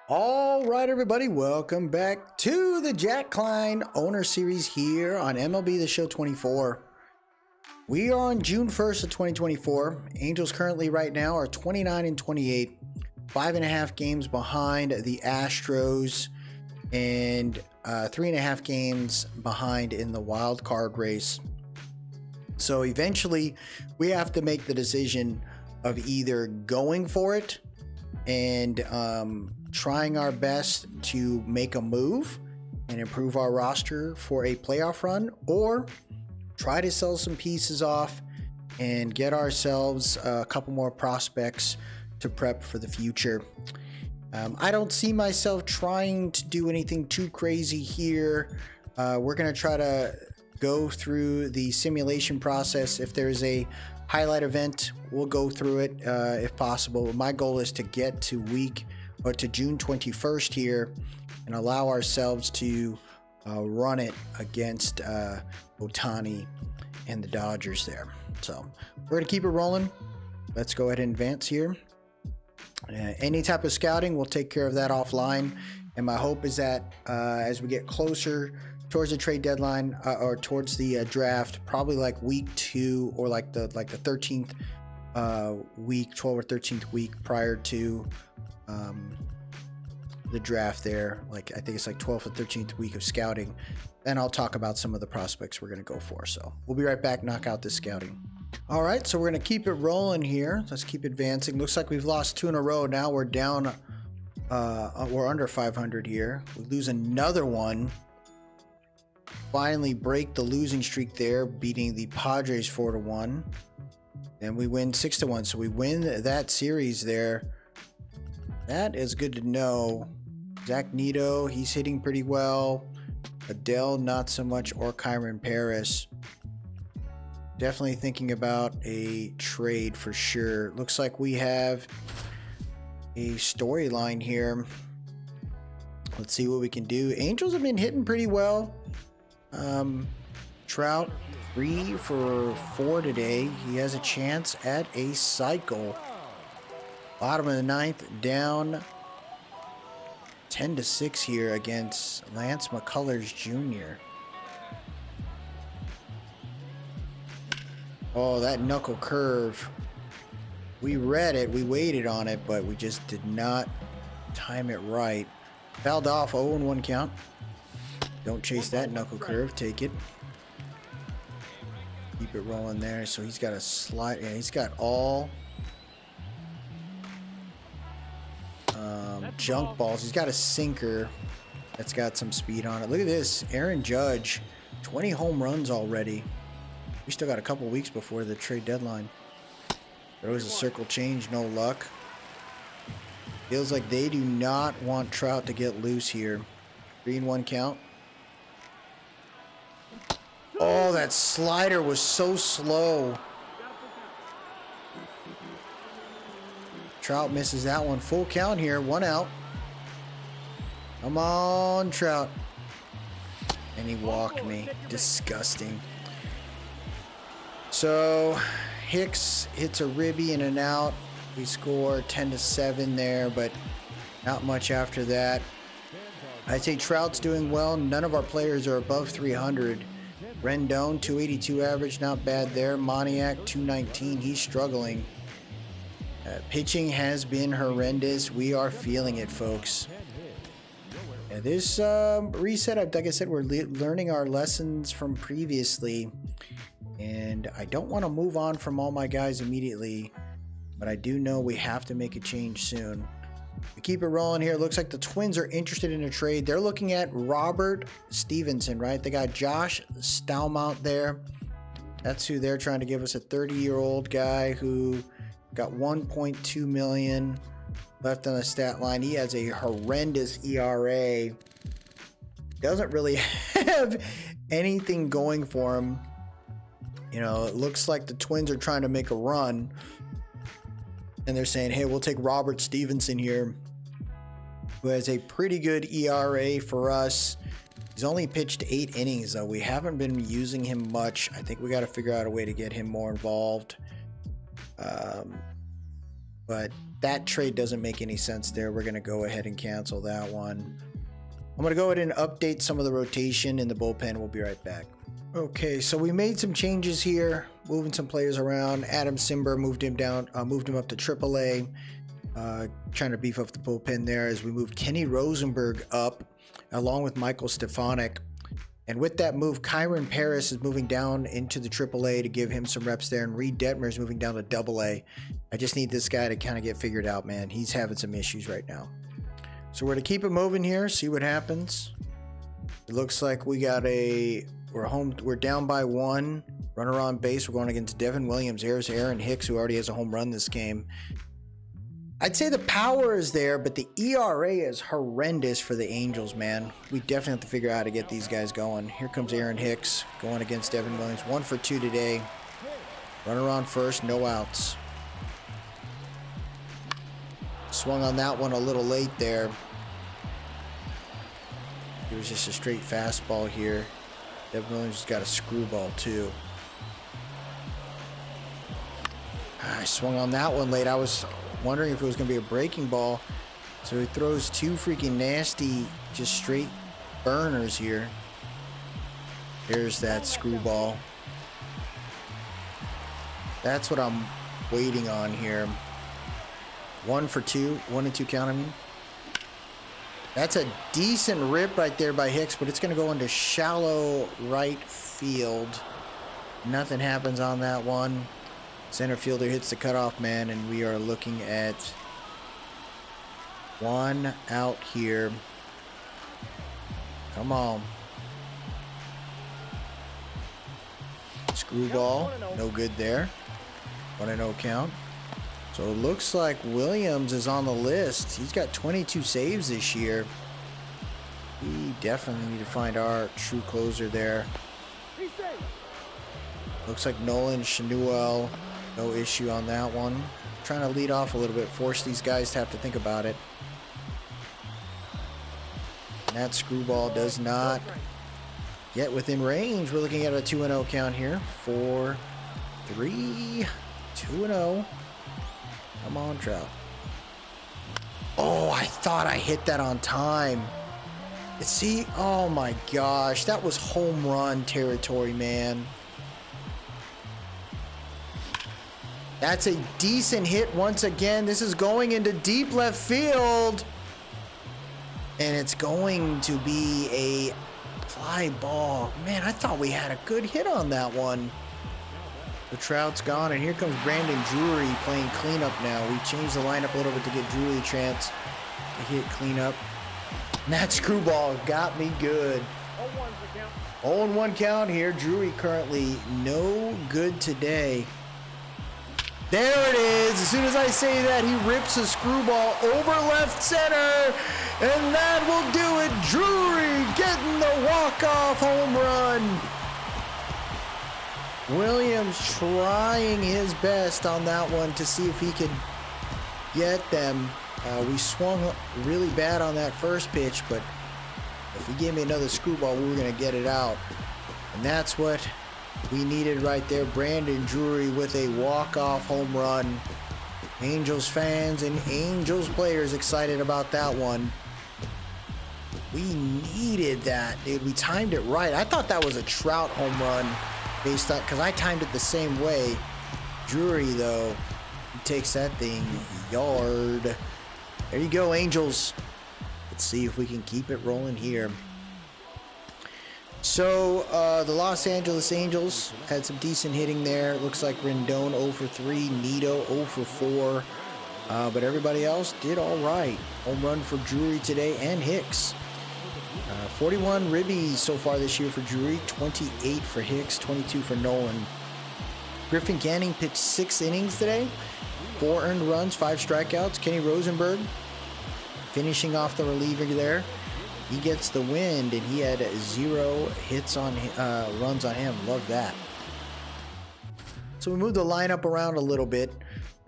All right, everybody, welcome back to the Klein Owner Series here on MLB The Show 24. We are on June 1st of 2024. Angels currently right now are 29-28, 5.5 games behind the Astros, and 3.5 games behind in the wild card race. So eventually, we have to make the decision of either going for it and trying our best to make a move and improve our roster for a playoff run, or try to sell some pieces off and get ourselves a couple more prospects to prep for the future. I don't see myself trying to do anything too crazy here. We're going to try to go through the simulation process. If there's a highlight event, we'll go through it if possible. My goal is to get to June 21st here and allow ourselves to run it against Ohtani and the Dodgers there. So we're gonna keep it rolling. Let's go ahead and advance here. Any type of scouting, we'll take care of that offline. And my hope is that as we get closer towards the trade deadline or towards the draft, probably like week 2 or like the 13th week, 12 or 13th week prior to the draft there, like I think it's like 12th or 13th week of scouting, then I'll talk about some of the prospects we're going to go for. So we'll be right back, knock out this scouting. All right, so we're going to keep it rolling here. Let's keep advancing. Looks like we've lost 2 in a row. Now we're down, we're under 500 here. We lose another one. Finally break the losing streak there, beating the Padres 4-1. And we win 6-1. So we win that series there. That is good to know. Zach Neto, he's hitting pretty well. Adele, not so much, or Kyron Paris. Definitely thinking about a trade for sure. Looks like we have a storyline here. Let's see what we can do. Angels have been hitting pretty well. Trout, 3 for 4 today. He has a chance at a cycle. Bottom of the 9th, down 10-6 here against Lance McCullers Jr. Oh, that knuckle curve. We read it, we waited on it, but we just did not time it right. Fouled off, 0-1 count. Don't chase that knuckle curve, take it. Keep it rolling there. So he's got a slide. Yeah, he's got all junk balls. He's got a sinker that's got some speed on it. Look at this. Aaron Judge, 20 home runs already. We still got a couple weeks before the trade deadline. There was a circle change, no luck. Feels like they do not want Trout to get loose here. 3-1 count. Oh, that slider was so slow. Trout misses that one. Full count here. 1 out. Come on, Trout. And he walked me. Disgusting. So, Hicks hits a ribby and an out. We score 10-7 there, but not much after that. I'd say Trout's doing well. None of our players are above 300. Rendon, 282 average, not bad there. Moniak, 219. He's struggling. Pitching has been horrendous. We are feeling it, folks. Yeah, this reset, like I said, we're learning our lessons from previously. And I don't want to move on from all my guys immediately, but I do know we have to make a change soon. We keep it rolling here. Looks like the Twins are interested in a trade. They're looking at Robert Stevenson, right? They got Josh Staumont there. That's who they're trying to give us, a 30-year-old guy who got 1.2 million left on the stat line. He has a horrendous ERA. Doesn't really have anything going for him. You know, it looks like the Twins are trying to make a run. And they're saying, hey, we'll take Robert Stevenson here, who has a pretty good ERA for us. He's only pitched 8 innings, though. We haven't been using him much. I think we got to figure out a way to get him more involved. but that trade doesn't make any sense there. We're going to go ahead and cancel that one. I'm going to go ahead and update some of the rotation in the bullpen. We'll be right back. Okay, so we made some changes here, moving some players around. Adam Simber moved him down, moved him up to AAA, trying to beef up the bullpen there as we moved Kenny Rosenberg up along with Michael Stefanik. And with that move, Kyron Paris is moving down into the AAA to give him some reps there, and Reed Detmer is moving down to AA. I just need this guy to kind of get figured out, man. He's having some issues right now. So we're going to keep it moving here, see what happens. It looks like we got we're down by 1. Runner on base. We're going against Devin Williams. There's Aaron Hicks, who already has a home run this game. I'd say the power is there, but the ERA is horrendous for the Angels, man. We definitely have to figure out how to get these guys going. Here comes Aaron Hicks going against Devin Williams. 1 for 2 today. Runner on first, no outs. Swung on that one a little late there. It was just a straight fastball here. Devin Williams has got a screwball too. I swung on that one late. I was wondering if it was going to be a breaking ball. So he throws 2 freaking nasty, just straight burners here. There's that screwball. That's what I'm waiting on here. 1 for 2. 1 and 2 count, I mean. That's a decent rip right there by Hicks, but it's going to go into shallow right field. Nothing happens on that one. Center fielder hits the cutoff man, and we are looking at 1 out here. Come on. Screwball, no good there. 1-0 count. So it looks like Williams is on the list. He's got 22 saves this year. We definitely need to find our true closer there. Looks like Nolan Shanuel. No issue on that one. Trying to lead off a little bit, force these guys to have to think about it. And that screwball does not get within range. We're looking at a 2-0 count here. 4-3, 2-0. Come on, Trout. Oh, I thought I hit that on time. See, oh my gosh, that was home run territory, man. That's a decent hit once again. This is going into deep left field. And it's going to be a fly ball. Man, I thought we had a good hit on that one. The Trout's gone, and here comes Brandon Drury playing cleanup now. We changed the lineup a little bit to get Drury a chance to hit cleanup. And that screwball got me good. 0-1 count here. Drury currently no good today. There it is. As soon as I say that, he rips a screwball over left center. And that will do it. Drury getting the walk-off home run. Williams trying his best on that one to see if he could get them. We swung really bad on that first pitch, but if he gave me another screwball, we were going to get it out. And that's what we needed right there. Brandon Drury with a walk-off home run. Angels fans and Angels players excited about that one. We needed that, dude. We timed it right. I thought that was a Trout home run based on, because I timed it the same way. Drury, though, he takes that thing yard. There you go, Angels. Let's see if we can keep it rolling here. So, the Los Angeles Angels had some decent hitting there. It looks like Rendon 0 for 3, Nito 0 for 4. But everybody else did all right. Home run for Drury today and Hicks. 41 ribbies so far this year for Drury, 28 for Hicks, 22 for Nolan. Griffin Canning pitched 6 innings today, 4 earned runs, 5 strikeouts. Kenny Rosenberg finishing off the reliever there. He gets the wind, and he had 0 hits on runs on him. Love that. So we moved the lineup around a little bit.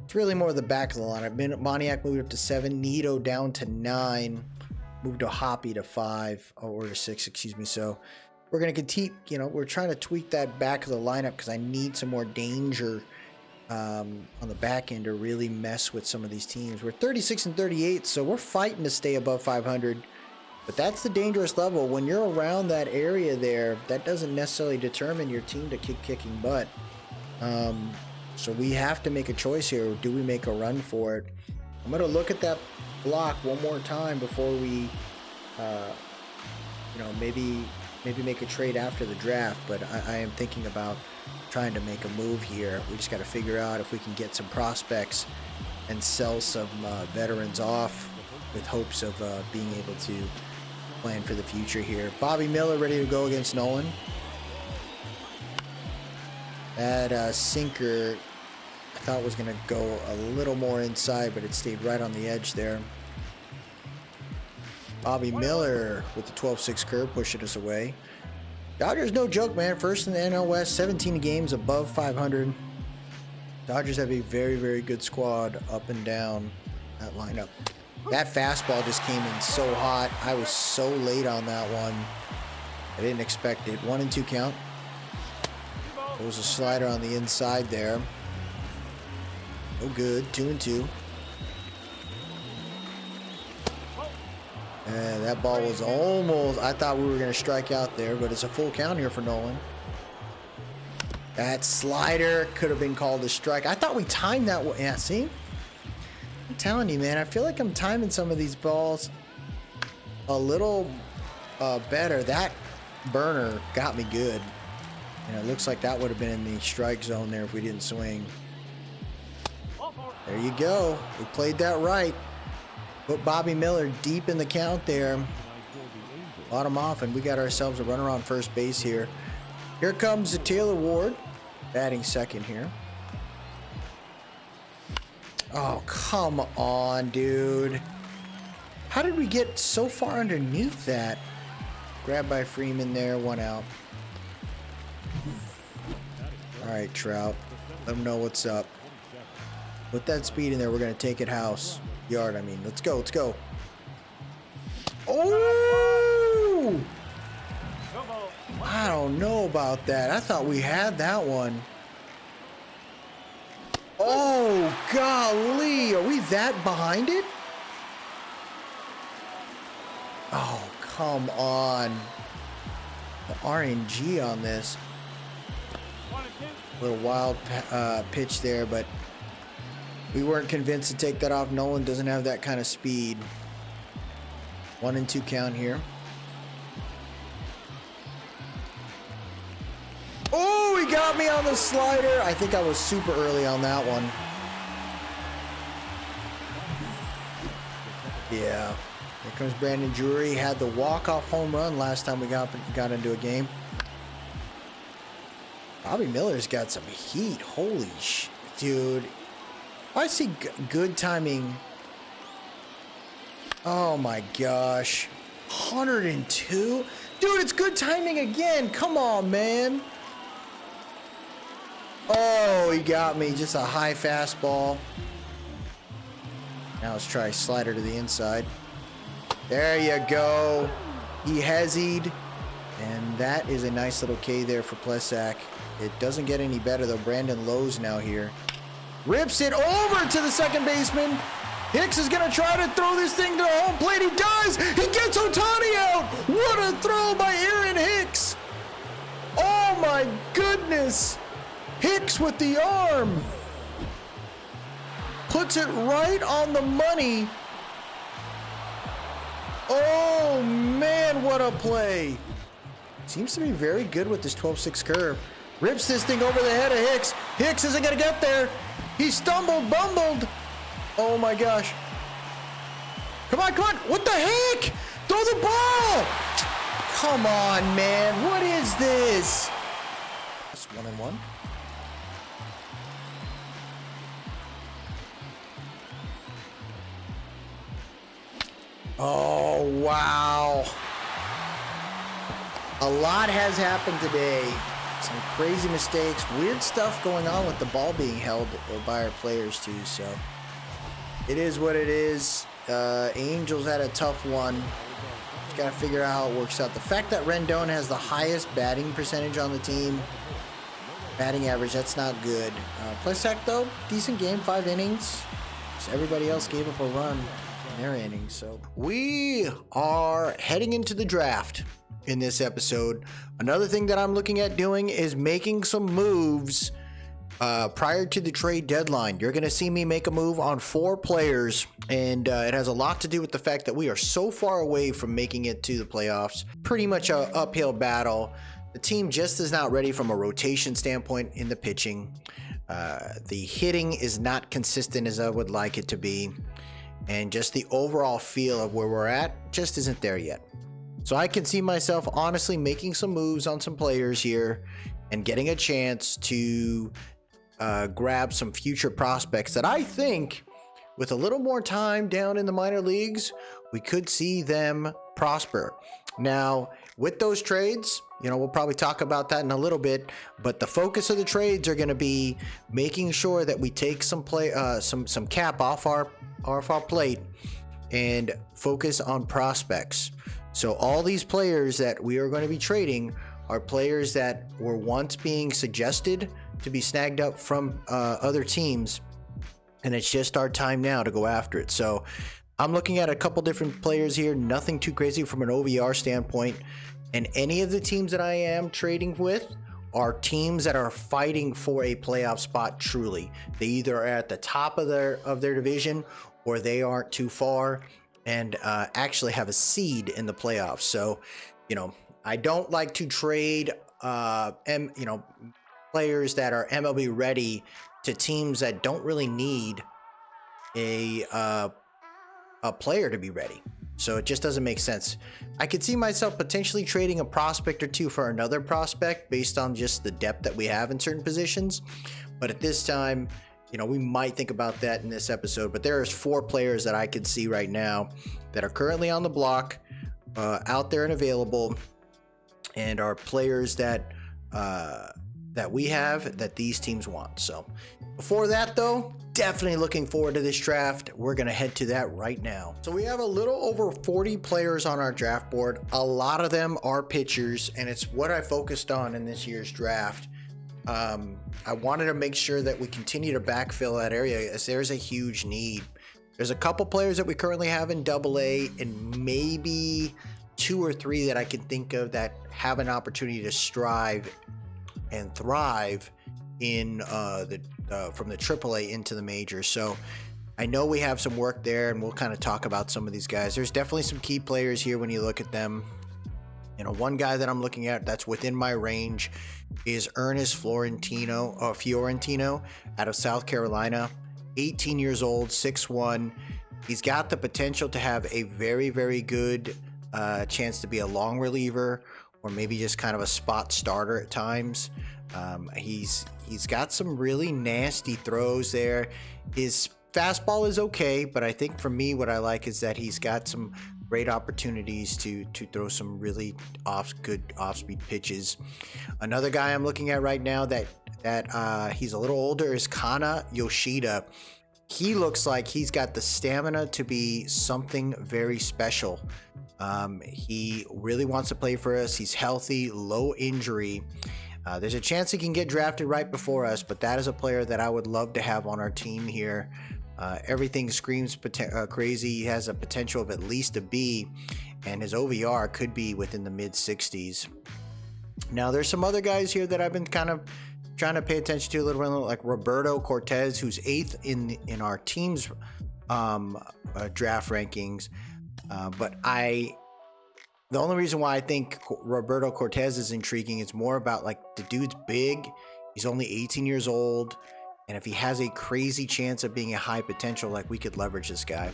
It's really more the back of the lineup. Moniak moved up to 7, Nito down to 9. Moved to Hoppy to 5, or to 6, excuse me. So we're going to continue, we're trying to tweak that back of the lineup because I need some more danger on the back end to really mess with some of these teams. We're 36 and 38, so we're fighting to stay above 500. But that's the dangerous level. When you're around that area there, that doesn't necessarily determine your team to keep kicking butt. So we have to make a choice here. Do we make a run for it? I'm going to look at that block one more time before we, maybe make a trade after the draft. But I am thinking about trying to make a move here. We just got to figure out if we can get some prospects and sell some veterans off with hopes of being able to plan for the future here. Bobby Miller ready to go against Nolan. That sinker I thought was going to go a little more inside, but it stayed right on the edge there. Bobby Miller with the 12-6 curve pushing us away. Dodgers no joke, man. First in the NL West, 17 games above 500. Dodgers have a very, very good squad up and down that lineup. That fastball just came in so hot. I was so late on that one. I didn't expect it. 1-2 count. There was a slider on the inside there. No good. 2-2. And that ball was almost, I thought we were going to strike out there, but it's a full count here for Nolan. That slider could have been called a strike. I thought we timed that one. Yeah, see? I'm telling you, man, I feel like I'm timing some of these balls a little better. That burner got me good. And it looks like that would have been in the strike zone there if we didn't swing. There you go. We played that right. Put Bobby Miller deep in the count there. Bought him off, and we got ourselves a runner on first base here. Here comes the Taylor Ward, batting second here. Oh, come on, dude. How did we get so far underneath that? Grabbed by Freeman there, 1 out. All right, Trout. Let him know what's up. With that speed in there, we're going to take it house. Yard, I mean. Let's go, let's go. Oh! I don't know about that. I thought we had that one. Oh, golly. Are we that behind it? Oh, come on. The RNG on this. A little wild pitch there, but we weren't convinced to take that off. Nolan doesn't have that kind of speed. 1-2 count here. Oh, he got me on the slider. I think I was super early on that one. Yeah. Here comes Brandon Drury. Had the walk-off home run last time we got into a game. Bobby Miller's got some heat. Holy shit, dude. I see good timing. Oh my gosh. 102? Dude, it's good timing again. Come on, man. Oh, he got me. Just a high fastball. Now let's try a slider to the inside. There you go. He hesied. And that is a nice little K there for Plesac. It doesn't get any better, though. Brandon Lowe's now here. Rips it over to the second baseman. Hicks is going to try to throw this thing to the home plate. He does. He gets Ohtani out. What a throw by Aaron Hicks. Oh, my goodness. Hicks with the arm. Puts it right on the money. Oh, man, what a play. Seems to be very good with this 12-6 curve. Rips this thing over the head of Hicks. Hicks isn't going to get there. He stumbled, bumbled. Oh, my gosh. Come on, come on. What the heck? Throw the ball. Come on, man. What is this? That's 1-1. Oh, wow. A lot has happened today. Some crazy mistakes, weird stuff going on with the ball being held by our players too. So it is what it is. Angels had a tough one. Just got to figure out how it works out. The fact that Rendon has the highest batting percentage on the team Batting average, that's not good. Play sack though, decent game, 5 innings. So everybody else gave up a run in their innings. So we are heading into the draft in this episode. Another thing that I'm looking at doing is making some moves prior to the trade deadline. You're going to see me make a move on 4 players, and it has a lot to do with the fact that we are so far away from making it to the playoffs. Pretty much an uphill battle. The team just is not ready from a rotation standpoint in the pitching. The hitting is not consistent as I would like it to be, and just the overall feel of where we're at just isn't there yet. So I can see myself honestly making some moves on some players here and getting a chance to grab some future prospects that I think with a little more time down in the minor leagues, we could see them prosper. Now, with those trades, we'll probably talk about that in a little bit, but the focus of the trades are going to be making sure that we take some cap off our plate and focus on prospects. So all these players that we are going to be trading are players that were once being suggested to be snagged up from other teams, and it's just our time now to go after it. So I'm looking at a couple different players here, nothing too crazy from an OVR standpoint, and any of the teams that I am trading with are teams that are fighting for a playoff spot truly. They either are at the top of their division, or they aren't too far and actually have a seed in the playoffs. So, I don't like to trade players that are MLB ready to teams that don't really need a player to be ready. So it just doesn't make sense. I could see myself potentially trading a prospect or two for another prospect based on just the depth that we have in certain positions. But at this time, we might think about that in this episode. But there's 4 players that I can see right now that are currently on the block, out there and available, and are players that we have that these teams want. So before that though, definitely looking forward to this draft. We're going to head to that right now. So we have a little over 40 players on our draft board. A lot of them are pitchers, and it's what I focused on in this year's draft. I wanted to make sure that we continue to backfill that area, as there's a huge need. There's a couple players that we currently have in AA, and maybe 2 or 3 that I can think of that have an opportunity to strive and thrive in from the AAA into the majors. So I know we have some work there, and we'll kind of talk about some of these guys. There's definitely some key players here when you look at them. One guy that I'm looking at that's within my range is Ernest Fiorentino out of South Carolina, 18 years old, 6'1". He's got the potential to have a very, very good chance to be a long reliever, or maybe just kind of a spot starter at times. He's got some really nasty throws there. His fastball is okay, but I think for me, what I like is that he's got some great opportunities to throw some really good off-speed pitches. Another guy I'm looking at right now that he's a little older is Kana Yoshida. He looks like he's got the stamina to be something very special. He really wants to play for us. He's healthy, low injury. There's a chance he can get drafted right before us, but that is a player that I would love to have on our team here. Everything screams crazy. He has a potential of at least a B, and his OVR could be within the mid-60s. Now, there's some other guys here that I've been kind of trying to pay attention to a little bit, like Roberto Cortez, who's 8th in our team's draft rankings. But the only reason why I think Roberto Cortez is intriguing is more about, like, the dude's big. He's only 18 years old. And if he has a crazy chance of being a high potential, like, we could leverage this guy.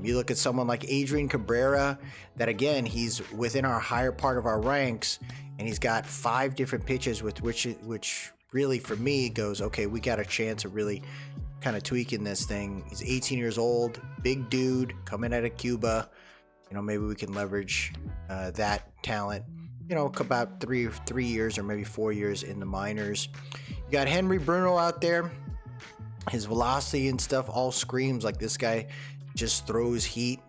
You look at someone like Adrian Cabrera, that again, he's within our higher part of our ranks, and he's got 5 different pitches with which really for me goes, okay, we got a chance of really kind of tweaking this thing. He's 18 years old, big dude coming out of Cuba. Maybe we can leverage that talent. About 3 years or maybe 4 years in the minors. You got Henry Bruno out there. His velocity and stuff all screams like this guy just throws heat.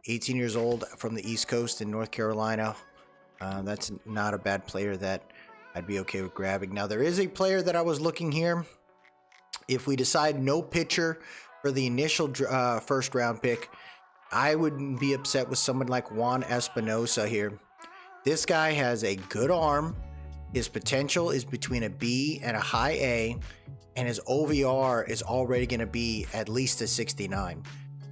18 years old from the East Coast in North Carolina. That's not a bad player that I'd be okay with grabbing. Now, there is a player that I was looking here. If we decide no pitcher for the initial first round pick, I wouldn't be upset with someone like Juan Espinosa here. This guy has a good arm. His potential is between a B and a high A, and his OVR is already going to be at least a 69.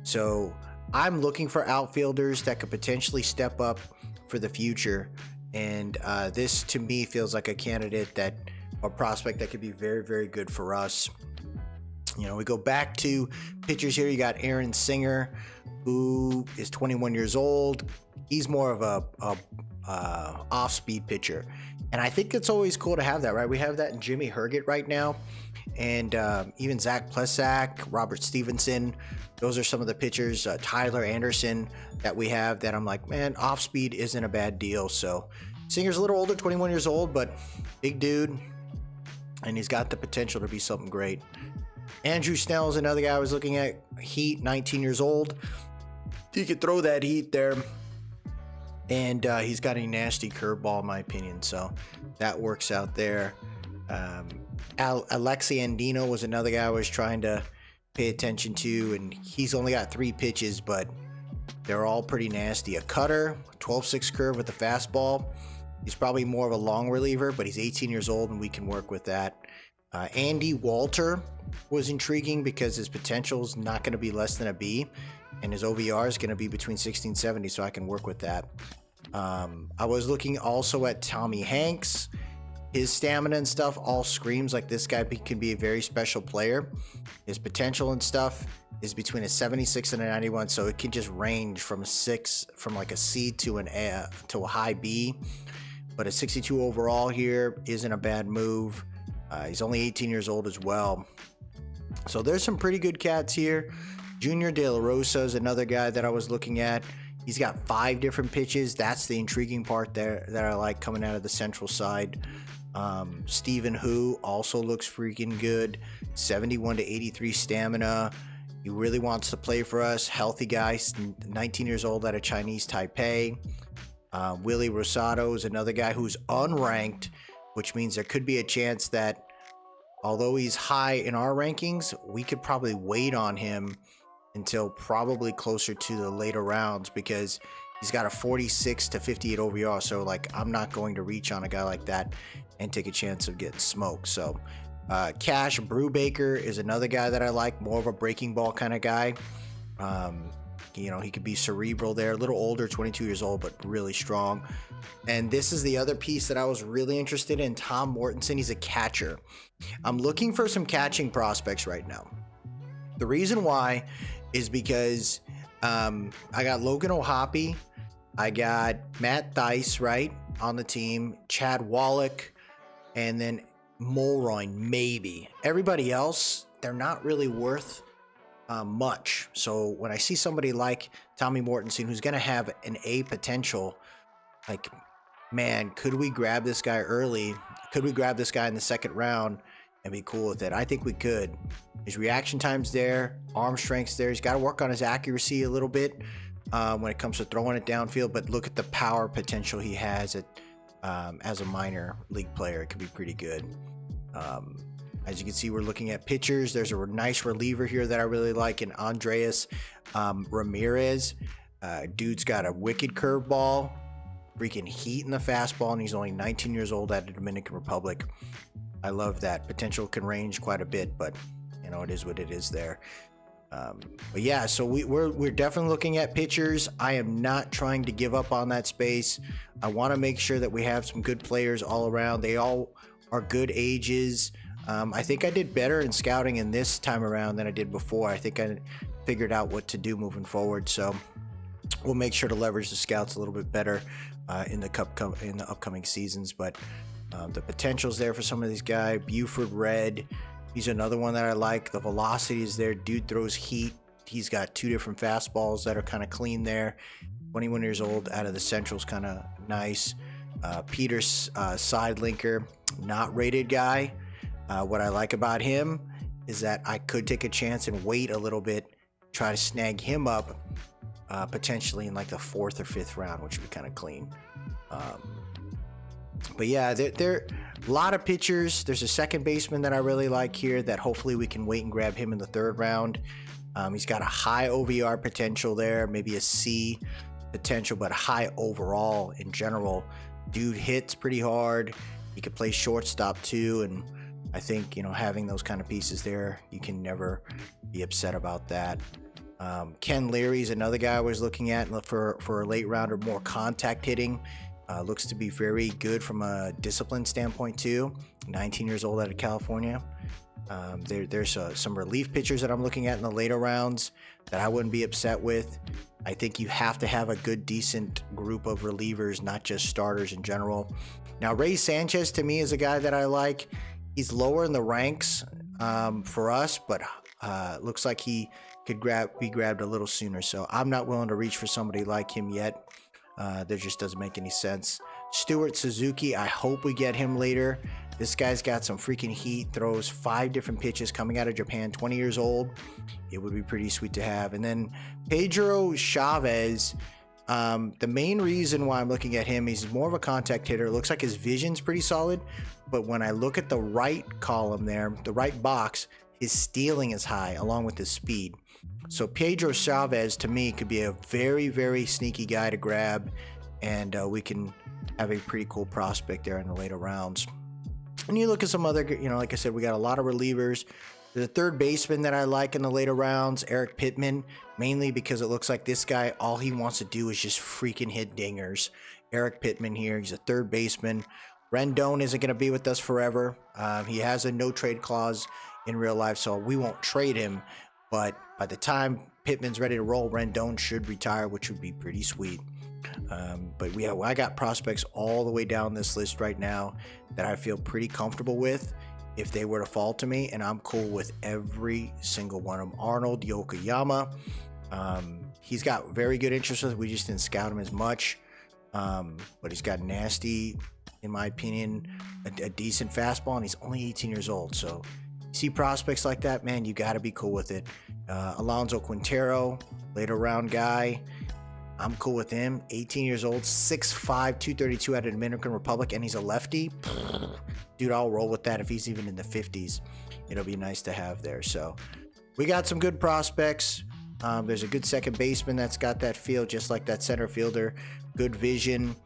So I'm looking for outfielders that could potentially step up for the future. And this, to me, feels like a candidate or prospect that could be very, very good for us. You know, we go back to pitchers here. You got Aaron Singer, who is 21 years old. He's more of a off-speed pitcher. And I think it's always cool to have that, right? We have that in Jimmy Herget right now. And even Zach Plesac, Robert Stevenson. Those are some of the pitchers, Tyler Anderson, that we have that I'm like, man, off-speed isn't a bad deal. So Singer's a little older, 21 years old, but big dude. And he's got the potential to be something great. Andrew Snell is another guy I was looking at. Heat, 19 years old. He could throw that heat there. And he's got a nasty curveball, in my opinion. So that works out there. Alexi Andino was another guy I was trying to pay attention to. And he's only got 3 pitches, but they're all pretty nasty. A cutter, 12-6 curve with a fastball. He's probably more of a long reliever, but he's 18 years old, and we can work with that. Andy Walter was intriguing because his potential is not going to be less than a B, and his OVR is going to be between 60 and 70, so I can work with that. I was looking also at Tommy Hanks. His stamina and stuff all screams like this guy can be a very special player. His potential and stuff is between a 76 and a 91, so it can just range from like a C to an A to a high B. But a 62 overall here isn't a bad move. He's only 18 years old as well. So there's some pretty good cats here. Junior De La Rosa is another guy that I was looking at. He's got 5 different pitches. That's the intriguing part there that I like coming out of the central side. Stephen Hu also looks freaking good. 71 to 83 stamina. He really wants to play for us. Healthy guy, 19 years old out of Chinese Taipei. Willie Rosado is another guy who's unranked, which means there could be a chance that although he's high in our rankings, we could probably wait on him until probably closer to the later rounds because he's got a 46 to 58 OVR. So like, I'm not going to reach on a guy like that and take a chance of getting smoked. So Cash Brubaker is another guy that I like, more of a breaking ball kind of guy. You know, he could be cerebral there, a little older, 22 years old, but really strong. And this is the other piece that I was really interested in, Tom Mortensen. He's a catcher. I'm looking for some catching prospects right now. The reason why is because I got Logan O'Hoppe, I got Matt Thice, right, on the team, Chad Wallach, and then Mulroy, maybe. Everybody else, they're not really worth much. So when I see somebody like Tommy Mortensen, who's going to have an A potential, like, man, could we grab this guy early? Could we grab this guy in the second round and be cool with it? I think we could. His reaction time's there, arm strength's there. He's got to work on his accuracy a little bit when it comes to throwing it downfield, but look at the power potential he has as a minor league player. It could be pretty good. As you can see, we're looking at pitchers. There's a nice reliever here that I really like in Andreas Ramirez. Dude's got a wicked curveball, freaking heat in the fastball, and he's only 19 years old at the Dominican Republic. I love that. Potential can range quite a bit, but you know, it is what it is there. But yeah, so we're definitely looking at pitchers. I am not trying to give up on that space. I want to make sure that we have some good players all around. They all are good ages. I think I did better in scouting in this time around than I did before. I think I figured out what to do moving forward. So we'll make sure to leverage the scouts a little bit better in the upcoming seasons. But the potential's there for some of these guys. Buford Red, he's another one that I like. The velocity is there. Dude throws heat. He's got 2 different fastballs that are kind of clean there. 21 years old out of the Central's kind of nice. Peter Sidelinker, not rated guy. What I like about him is that I could take a chance and wait a little bit, try to snag him up potentially in like the 4th or 5th round, which would be kind of clean. But yeah, there a lot of pitchers. There's a second baseman that I really like here that hopefully we can wait and grab him in the third round. He's got a high OVR potential there, maybe a C potential, but high overall in general. Dude hits pretty hard. He could play shortstop too, and I think, having those kind of pieces there, you can never be upset about that. Ken Leary's another guy I was looking at for a late rounder, more contact hitting. Looks to be very good from a discipline standpoint too. 19 years old out of California. There's some relief pitchers that I'm looking at in the later rounds that I wouldn't be upset with. I think you have to have a good, decent group of relievers, not just starters in general. Now, Ray Sanchez to me is a guy that I like. He's lower in the ranks for us, but looks like he could be grabbed a little sooner. So I'm not willing to reach for somebody like him yet. That just doesn't make any sense. Stuart Suzuki, I hope we get him later. This guy's got some freaking heat, throws 5 different pitches coming out of Japan, 20 years old. It would be pretty sweet to have. And then Pedro Chavez, the main reason why I'm looking at him, he's more of a contact hitter. It looks like his vision's pretty solid, but when I look at the right column there, the right box, his stealing is high along with his speed. So Pedro Chavez to me could be a very, very sneaky guy to grab, and we can have a pretty cool prospect there in the later rounds. And you look at some other, like I said, we got a lot of relievers. There's a third baseman that I like in the later rounds, Eric Pittman, mainly because it looks like this guy, all he wants to do is just freaking hit dingers. Eric Pittman here, he's a third baseman. Rendon isn't going to be with us forever. He has a no trade clause in real life, so we won't trade him. But by the time Pittman's ready to roll, Rendon should retire, which would be pretty sweet. But I got prospects all the way down this list right now that I feel pretty comfortable with if they were to fall to me, and I'm cool with every single one of them. Arnold Yokoyama, he's got very good interest with. We just didn't scout him as much, but he's got nasty, in my opinion, a decent fastball, and he's only 18 years old. So you see prospects like that, man, you got to be cool with it. Alonso Quintero, later round guy. I'm cool with him. 18 years old, 6'5", 232 out of Dominican Republic, and he's a lefty. Dude, I'll roll with that if he's even in the 50s. It'll be nice to have there. So we got some good prospects. There's a good second baseman that's got that feel, just like that center fielder. Good vision,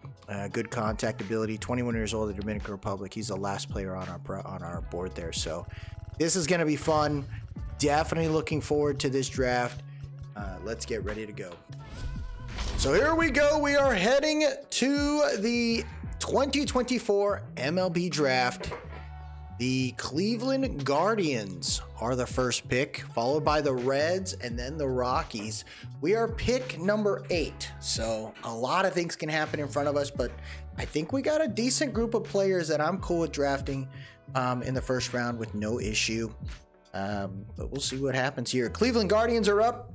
good contact ability. 21 years old, the Dominican Republic. He's the last player on our board there. So this is going to be fun. Definitely looking forward to this draft. Let's get ready to go. So here we go. We are heading to the 2024 MLB Draft. The Cleveland Guardians are the first pick, followed by the Reds and then the Rockies. We are pick number 8. So a lot of things can happen in front of us, but I think we got a decent group of players that I'm cool with drafting in the first round with no issue. But we'll see what happens here. Cleveland Guardians are up.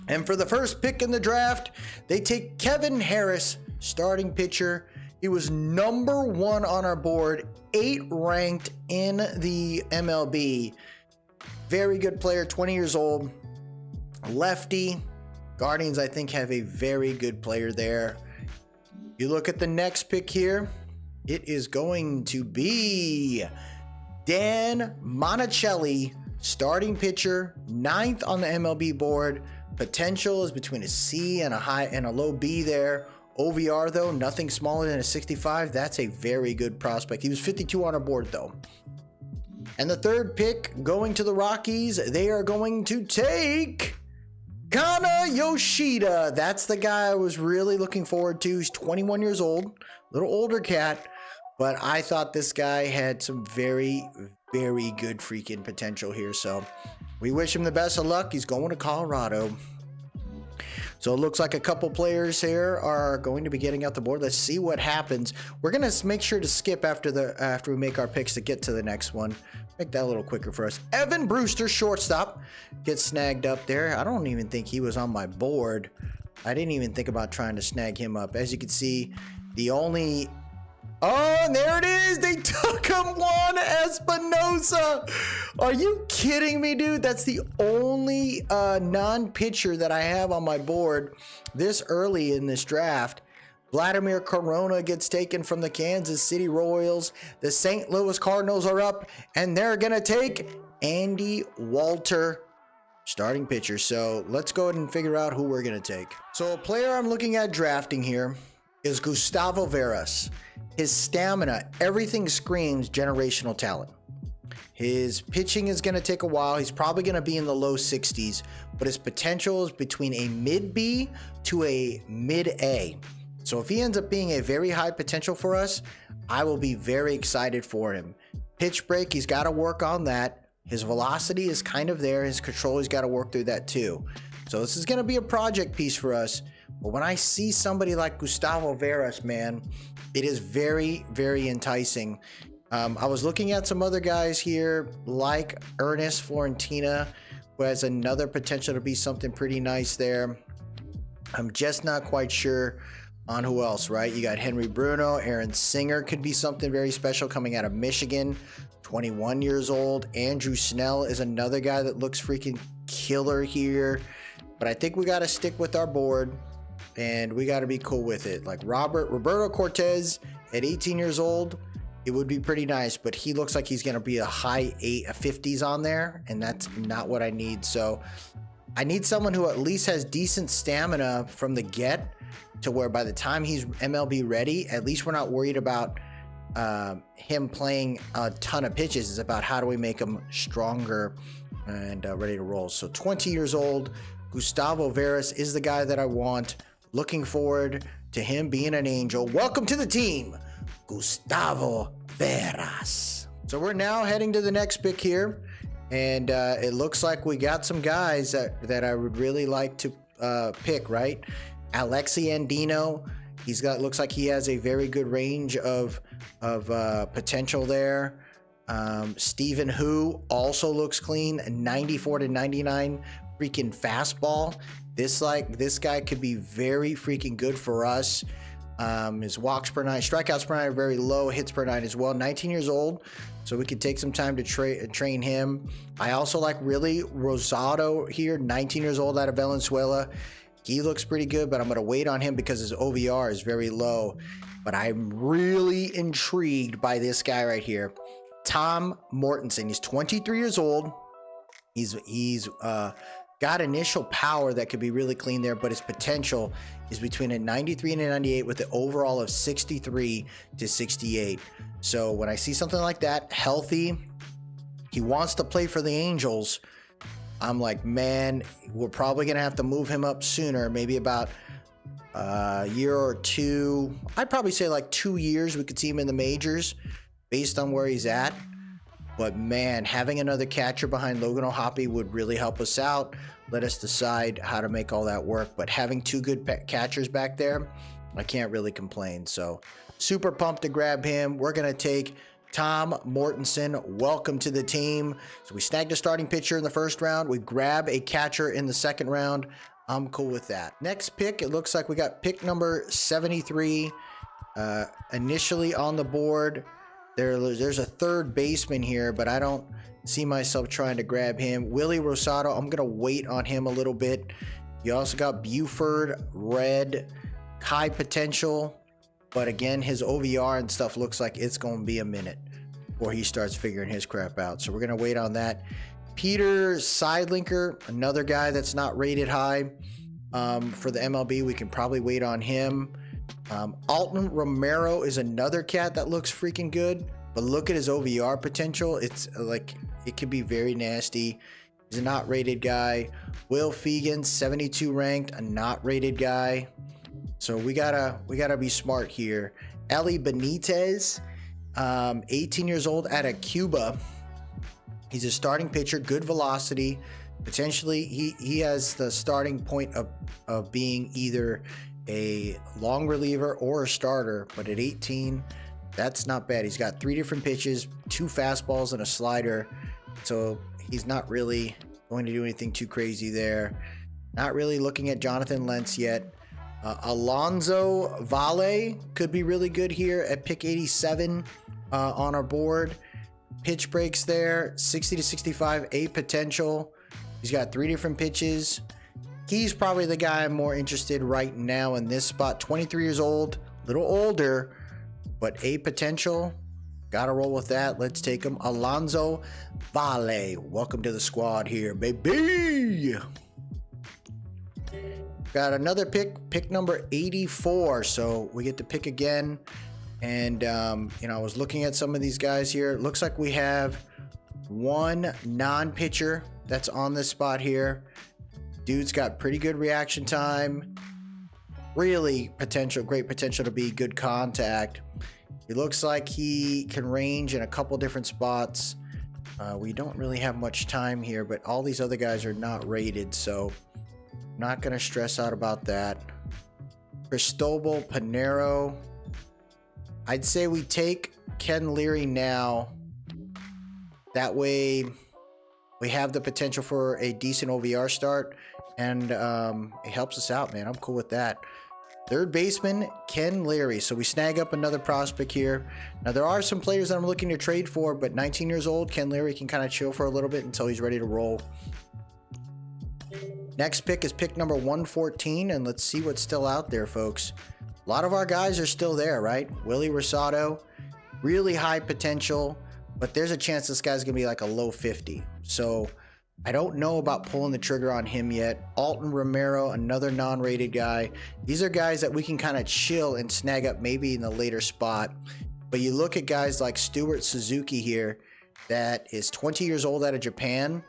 And for the first pick in the draft, they take Kevin Harris, starting pitcher. He was number 1 on our board, 8 ranked in the MLB. Very good player, 20 years old, lefty. Guardians, I think, have a very good player there. You look at the next pick here, it is going to be Dan Monticelli, starting pitcher, 9th on the MLB board. Potential is between a C and a low B there. OVR though, nothing smaller than a 65. That's a very good prospect. He was 52 on our board though. And the third pick going to the Rockies, they are going to take Kana Yoshida. That's the guy I was really looking forward to. He's 21 years old, little older cat, but I thought this guy had some very, very good freaking potential here. So we wish him the best of luck. He's going to Colorado. So it looks like a couple players here are going to be getting out the board. Let's see what happens. We're going to make sure to skip after we make our picks to get to the next one. Make that a little quicker for us. Evan Brewster, shortstop, gets snagged up there. I don't even think he was on my board. I didn't even think about trying to snag him up. As you can see, the only... Oh, and there it is. They took him, Juan Espinosa. Are you kidding me, dude? That's the only non-pitcher that I have on my board this early in this draft. Vladimir Corona gets taken from the Kansas City Royals. The St. Louis Cardinals are up, and they're going to take Andy Walter, starting pitcher. So let's go ahead and figure out who we're going to take. So a player I'm looking at drafting here is Gustavo Veras. His stamina, everything screams generational talent. His pitching is going to take a while. He's probably going to be in the low 60s, but his potential is between a mid-B to a mid-A. So if he ends up being a very high potential for us, I will be very excited for him. Pitch break, he's got to work on that. His velocity is kind of there. His control, he's got to work through that too. So this is going to be a project piece for us. But when I see somebody like Gustavo Veras, man, it is very, very enticing. I was looking at some other guys here like Ernest Florentina, who has another potential to be something pretty nice there. I'm just not quite sure on who else, right? You got Henry Bruno, Aaron Singer could be something very special coming out of Michigan, 21 years old. Andrew Snell is another guy that looks freaking killer here. But I think we got to stick with our board and we got to be cool with it. Like Roberto Cortez at 18 years old, it would be pretty nice, but he looks like he's going to be a high 50s on there, and that's not what I need. So I need someone who at least has decent stamina from the get, to where by the time he's MLB ready, at least we're not worried about him playing a ton of pitches. It's about how do we make him stronger and ready to roll. So 20 years old, Gustavo Veras is the guy that I want. Looking forward to him being an Angel. Welcome to the team, Gustavo Veras. So we're now heading to the next pick here, and it looks like we got some guys that I would really like to pick, right? Alexi Andino, looks like he has a very good range of potential there. Stephen Hu also looks clean, 94 to 99 freaking fastball. This guy could be very freaking good for us. His walks per nine, strikeouts per nine are very low, hits per nine as well. 19 years old, so we could take some time to train him. I also like Willie Rosado here, 19 years old out of Valenzuela. He looks pretty good, but I'm going to wait on him because his OVR is very low. But I'm really intrigued by this guy right here, Tom Mortensen. He's 23 years old. He's got initial power that could be really clean there, but his potential is between a 93 and a 98 with an overall of 63 to 68. So when I see something like that, healthy, he wants to play for the Angels, I'm like, man, we're probably going to have to move him up sooner, maybe about a year or two. I'd probably say like 2 years we could see him in the majors based on where he's at. But man, having another catcher behind Logan O'Hoppe would really help us out. Let us decide how to make all that work. But having two good catchers back there, I can't really complain. So super pumped to grab him. We're going to take Tom Mortensen. Welcome to the team. So we snagged a starting pitcher in the first round. We grab a catcher in the second round. I'm cool with that. Next pick, it looks like we got pick number 73 initially on the board. There's a third baseman here, but I don't see myself trying to grab him. Willie Rosado, I'm going to wait on him a little bit. You also got Buford, Red, high potential. But again, his OVR and stuff looks like it's going to be a minute before he starts figuring his crap out. So we're going to wait on that. Peter Seidlinker, another guy that's not rated high for the MLB. We can probably wait on him. Alton Romero is another cat that looks freaking good, but look at his OVR potential. It's like, it could be very nasty. He's a not rated guy. Will Fegan, 72 ranked, a not rated guy. So we gotta be smart here. Eli Benitez, 18 years old out of Cuba. He's a starting pitcher, good velocity. Potentially, he has the starting point of being either a long reliever or a starter, but at 18, that's not bad. He's got 3 different pitches, 2 fastballs and a slider, so he's not really going to do anything too crazy there. Not really looking at Jonathan Lentz yet. Alonzo Valle could be really good here at pick 87 on our board. Pitch breaks there, 60 to 65, 8 potential. He's got 3 different pitches. He's probably the guy I'm more interested right now in this spot. 23 years old, a little older, but a potential. Gotta roll with that. Let's take him. Alonso Vale. Welcome to the squad here, baby. Got another pick number 84. So we get to pick again. And, you know, I was looking at some of these guys here. It looks like we have one non-pitcher that's on this spot here. Dude's got pretty good reaction time. Really great potential to be good contact. He looks like he can range in a couple different spots. We don't really have much time here, but all these other guys are not rated, so not going to stress out about that. Cristobal Panero. I'd say we take Ken Leary now. That way we have the potential for a decent OVR start, and it helps us out, man. I'm cool with that. Third baseman, Ken Leary. So we snag up another prospect here. Now, there are some players that I'm looking to trade for, but 19 years old, Ken Leary can kind of chill for a little bit until he's ready to roll. Next pick is pick number 114, and let's see what's still out there, folks. A lot of our guys are still there, right? Willie Rosado, really high potential, but there's a chance this guy's going to be like a low 50. So I don't know about pulling the trigger on him yet. Alton Romero, another non-rated guy. These are guys that we can kind of chill and snag up maybe in the later spot. But you look at guys like Stuart Suzuki here that is 20 years old out of Japan.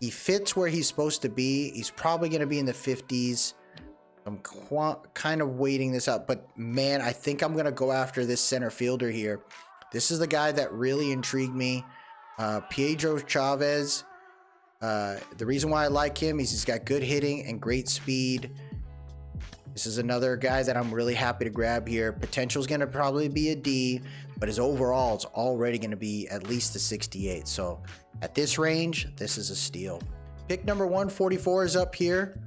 He fits where he's supposed to be. He's probably going to be in the 50s. I'm kind of waiting this out. But, man, I think I'm going to go after this center fielder here. This is the guy that really intrigued me. Pedro Chavez. The reason why I like him is he's got good hitting and great speed. This is another guy that I'm really happy to grab here. Potential's going to probably be a D, but his overall is already going to be at least a 68. So at this range, this is a steal. Pick number 144 is up here,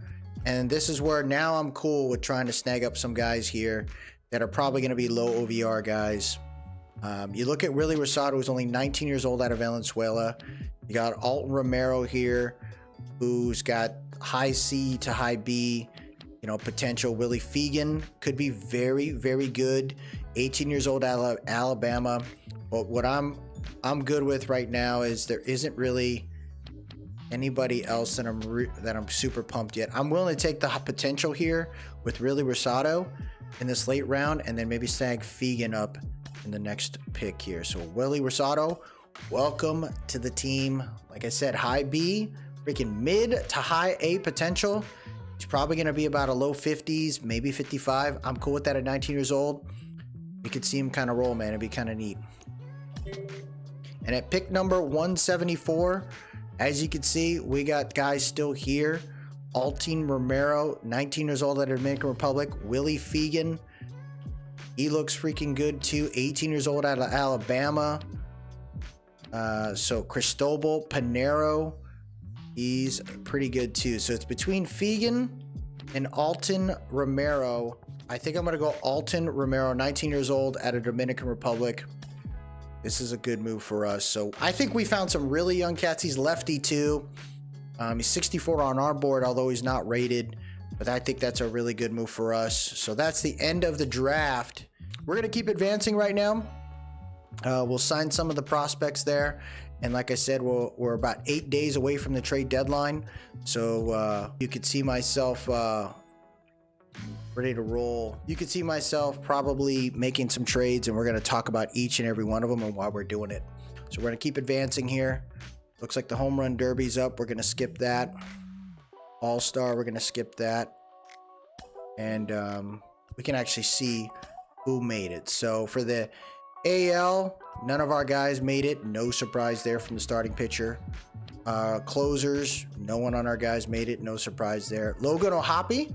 and this is where now I'm cool with trying to snag up some guys here that are probably going to be low OVR guys. You look at Willie Rosado, who's only 19 years old out of Venezuela. You got Alton Romero here, who's got high C to high B, you know, potential. Willie Fegan could be very, very good. 18 years old out of Alabama. But what I'm good with right now is there isn't really anybody else that I'm super pumped yet. I'm willing to take the potential here with Willie Rosado in this late round, and then maybe snag Fegan up in the next pick here. So Willie Rosado, welcome to the team. Like I said, high B, freaking mid to high A potential. He's probably going to be about a low 50s, maybe 55. I'm cool with that at 19 years old. You could see him kind of roll, man. It'd be kind of neat. And at pick number 174, as you can see, we got guys still here. Alton Romero, 19 years old out of Dominican Republic. Willie Fegan, he looks freaking good too. 18 years old out of Alabama. So Cristobal Panero, he's pretty good too. So it's between Fegan and Alton Romero. I think I'm going to go Alton Romero, 19 years old out of Dominican Republic. This is a good move for us. So I think we found some really young cats. He's lefty too. He's 64 on our board, although he's not rated. But I think that's a really good move for us. So that's the end of the draft. We're going to keep advancing right now. We'll sign some of the prospects there. And like I said, we're about 8 days away from the trade deadline. So you could see myself ready to roll. You could see myself probably making some trades, and we're going to talk about each and every one of them and why we're doing it. So we're going to keep advancing here. Looks like the home run derby's up. We're going to skip that. All-Star, we're going to skip that. And we can actually see who made it. So for the AL, none of our guys made it. No surprise there from the starting pitcher. Closers, no one on our guys made it. No surprise there. Logan O'Hoppe,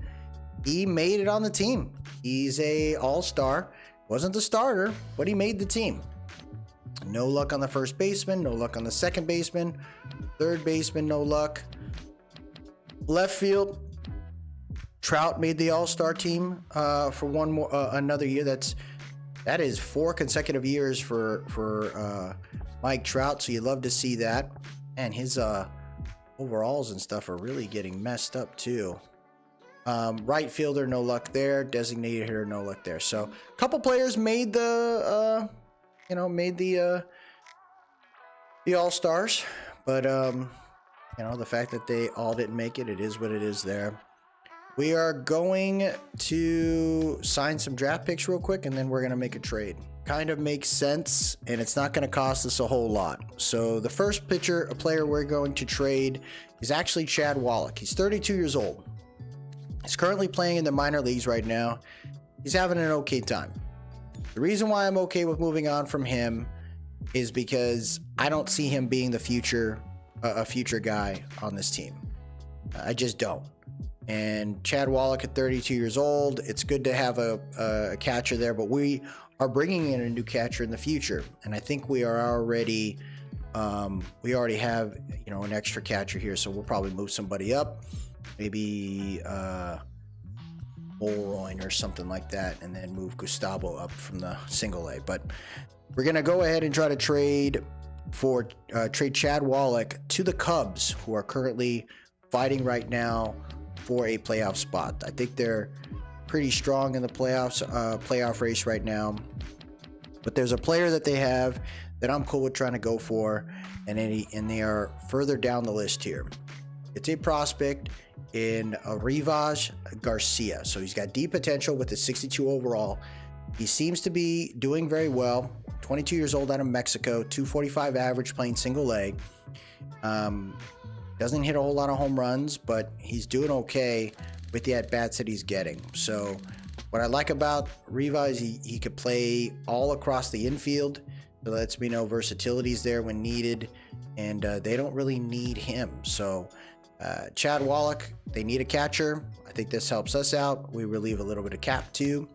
he made it on the team. He's a all-star. Wasn't the starter, but he made the team. No luck on the first baseman. No luck on the second baseman. Third baseman, no luck. Left field, Trout made the all-star team for one more another year. That is 4 consecutive years for Mike Trout. So you love to see that. And his overalls and stuff are really getting messed up too. Right fielder, no luck there. Designated hitter, no luck there. So a couple players made the All-Stars, but the fact that they all didn't make it, it is what it is there. We are going to sign some draft picks real quick, and then we're going to make a trade. Kind of makes sense, and it's not going to cost us a whole lot. So the first player we're going to trade is actually Chad Wallach. He's 32 years old. He's currently playing in the minor leagues right now. He's having an okay time. The reason why I'm okay with moving on from him is because I don't see him being a future guy on this team. I just don't. And Chad Wallach at 32 years old, it's good to have a catcher there, but we are bringing in a new catcher in the future. And I think we already have, an extra catcher here. So we'll probably move somebody up, maybe Mulroy or something like that, and then move Gustavo up from the single A. But we're going to go ahead and try to trade Chad Wallach to the Cubs, who are currently fighting right now for a playoff spot. I think they're pretty strong in the playoff race right now. But there's a player that they have that I'm cool with trying to go for, and they are further down the list here. It's a prospect in Rivas Garcia. So he's got deep potential with a 62 overall. He seems to be doing very well. 22 years old out of Mexico, 245 average, playing single A. Doesn't hit a whole lot of home runs, but he's doing okay with the at-bats that he's getting. So what I like about Rivas, he could play all across the infield. So that lets me know versatility's there when needed, and they don't really need him. So Chad Wallach, they need a catcher. I think this helps us out. We relieve a little bit of cap too,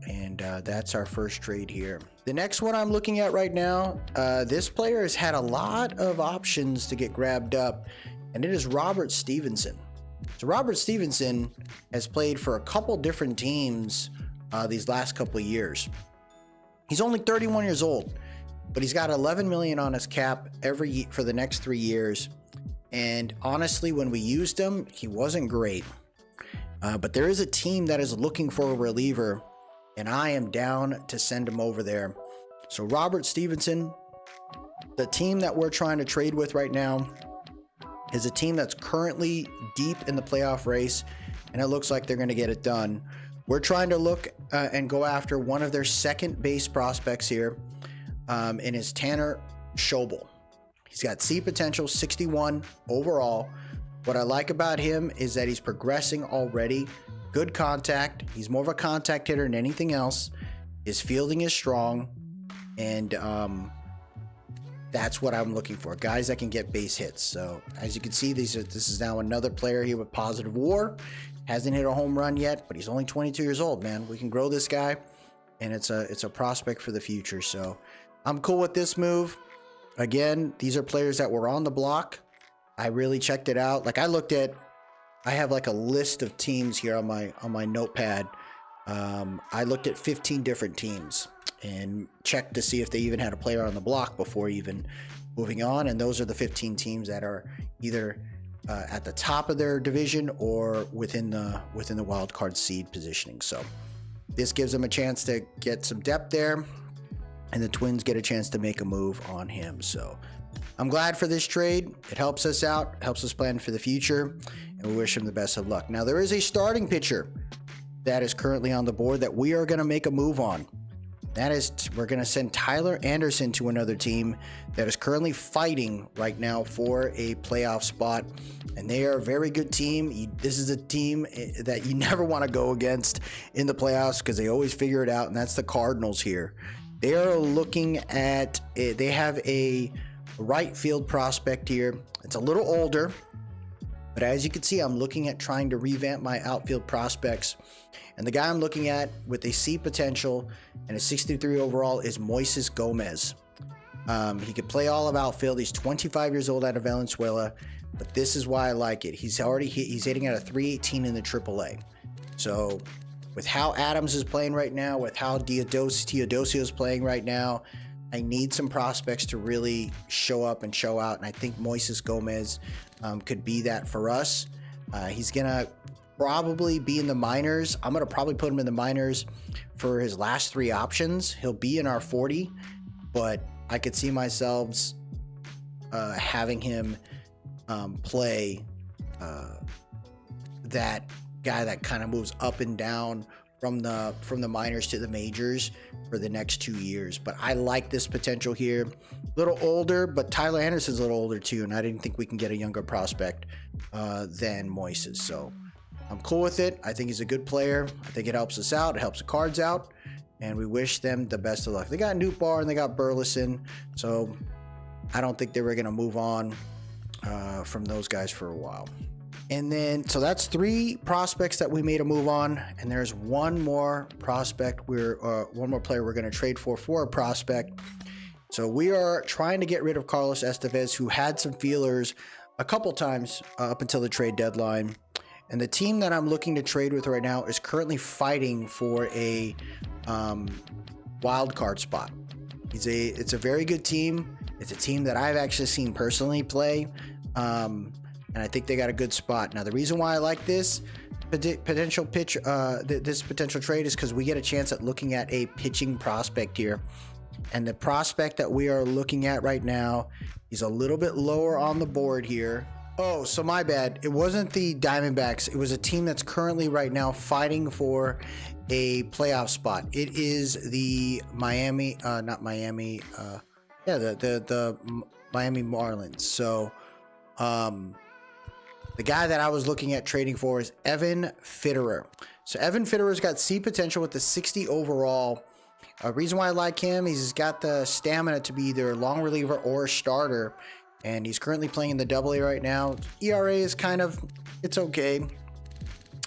and that's our first trade here. The next one I'm looking at right now, this player has had a lot of options to get grabbed up, and it is Robert Stevenson. So Robert Stevenson has played for a couple different teams these last couple of years. He's only 31 years old, but he's got $11 million on his cap for the next 3 years. And honestly, when we used him, he wasn't great. But there is a team that is looking for a reliever, and I am down to send him over there. So Robert Stevenson, the team that we're trying to trade with right now, is a team that's currently deep in the playoff race, and it looks like they're going to get it done. We're trying to look and go after one of their second base prospects here, and is Tanner Schobel. He's got C potential, 61 overall. What I like about him is that he's progressing already. Good contact. He's more of a contact hitter than anything else. His fielding is strong, and that's what I'm looking for. Guys that can get base hits. So as you can see, this is now another player here with positive WAR. Hasn't hit a home run yet, but he's only 22 years old, man. We can grow this guy, and it's a prospect for the future. So I'm cool with this move. Again, these are players that were on the block. I really checked it out. Like I have like a list of teams here on my notepad. I looked at 15 different teams and checked to see if they even had a player on the block before even moving on. And those are the 15 teams that are either at the top of their division or within the wild card seed positioning. So this gives them a chance to get some depth there, and the Twins get a chance to make a move on him. So I'm glad for this trade. It helps us out, helps us plan for the future, and we wish him the best of luck. Now, there is a starting pitcher that is currently on the board that we are going to make a move on. That is, we're going to send Tyler Anderson to another team that is currently fighting right now for a playoff spot, and they are a very good team. This is a team that you never want to go against in the playoffs because they always figure it out, and that's the Cardinals here. They are looking at, they have a right field prospect here. It's a little older, but as you can see, I'm looking at trying to revamp my outfield prospects. And the guy I'm looking at with a C potential and a 63 overall is Moises Gomez. He could play all of outfield. He's 25 years old out of Valenzuela, but this is why I like it. He's hitting at a 318 in the AAA. So with how Adams is playing right now, with how Teodosio is playing right now, I need some prospects to really show up and show out, and I think Moises Gomez could be that for us. He's going to probably be in the minors. I'm going to probably put him in the minors for his last 3 options. He'll be in our 40, but I could see myself having him play that guy that kind of moves up and down from the minors to the majors for the next 2 years. But I like this potential here. A little older, but Tyler Anderson's a little older too, and I didn't think we can get a younger prospect than Moises. So I'm cool with it. I think he's a good player. I think it helps us out. It helps the Cards out, and we wish them the best of luck. They got Newt Barr and they got Burleson, so I don't think they were going to move on from those guys for a while. And then, so that's 3 prospects that we made a move on, and there's one more prospect one more player we're going to trade for a prospect. So we are trying to get rid of Carlos Estevez, who had some feelers a couple times up until the trade deadline. And the team that I'm looking to trade with right now is currently fighting for a wild card spot. It's a very good team. It's a team that I've actually seen personally play. And I think they got a good spot. Now, the reason why I like this potential trade is because we get a chance at looking at a pitching prospect here. And the prospect that we are looking at right now, he's a little bit lower on the board here. Oh, so my bad. It wasn't the Diamondbacks. It was a team that's currently right now fighting for a playoff spot. It is the Miami, the Miami Marlins. So, the guy that I was looking at trading for is Evan Fitterer. So Evan Fitterer's got C potential with the 60 overall. Reason why I like him, he's got the stamina to be either a long reliever or a starter. And he's currently playing in the AA right now. ERA is it's okay.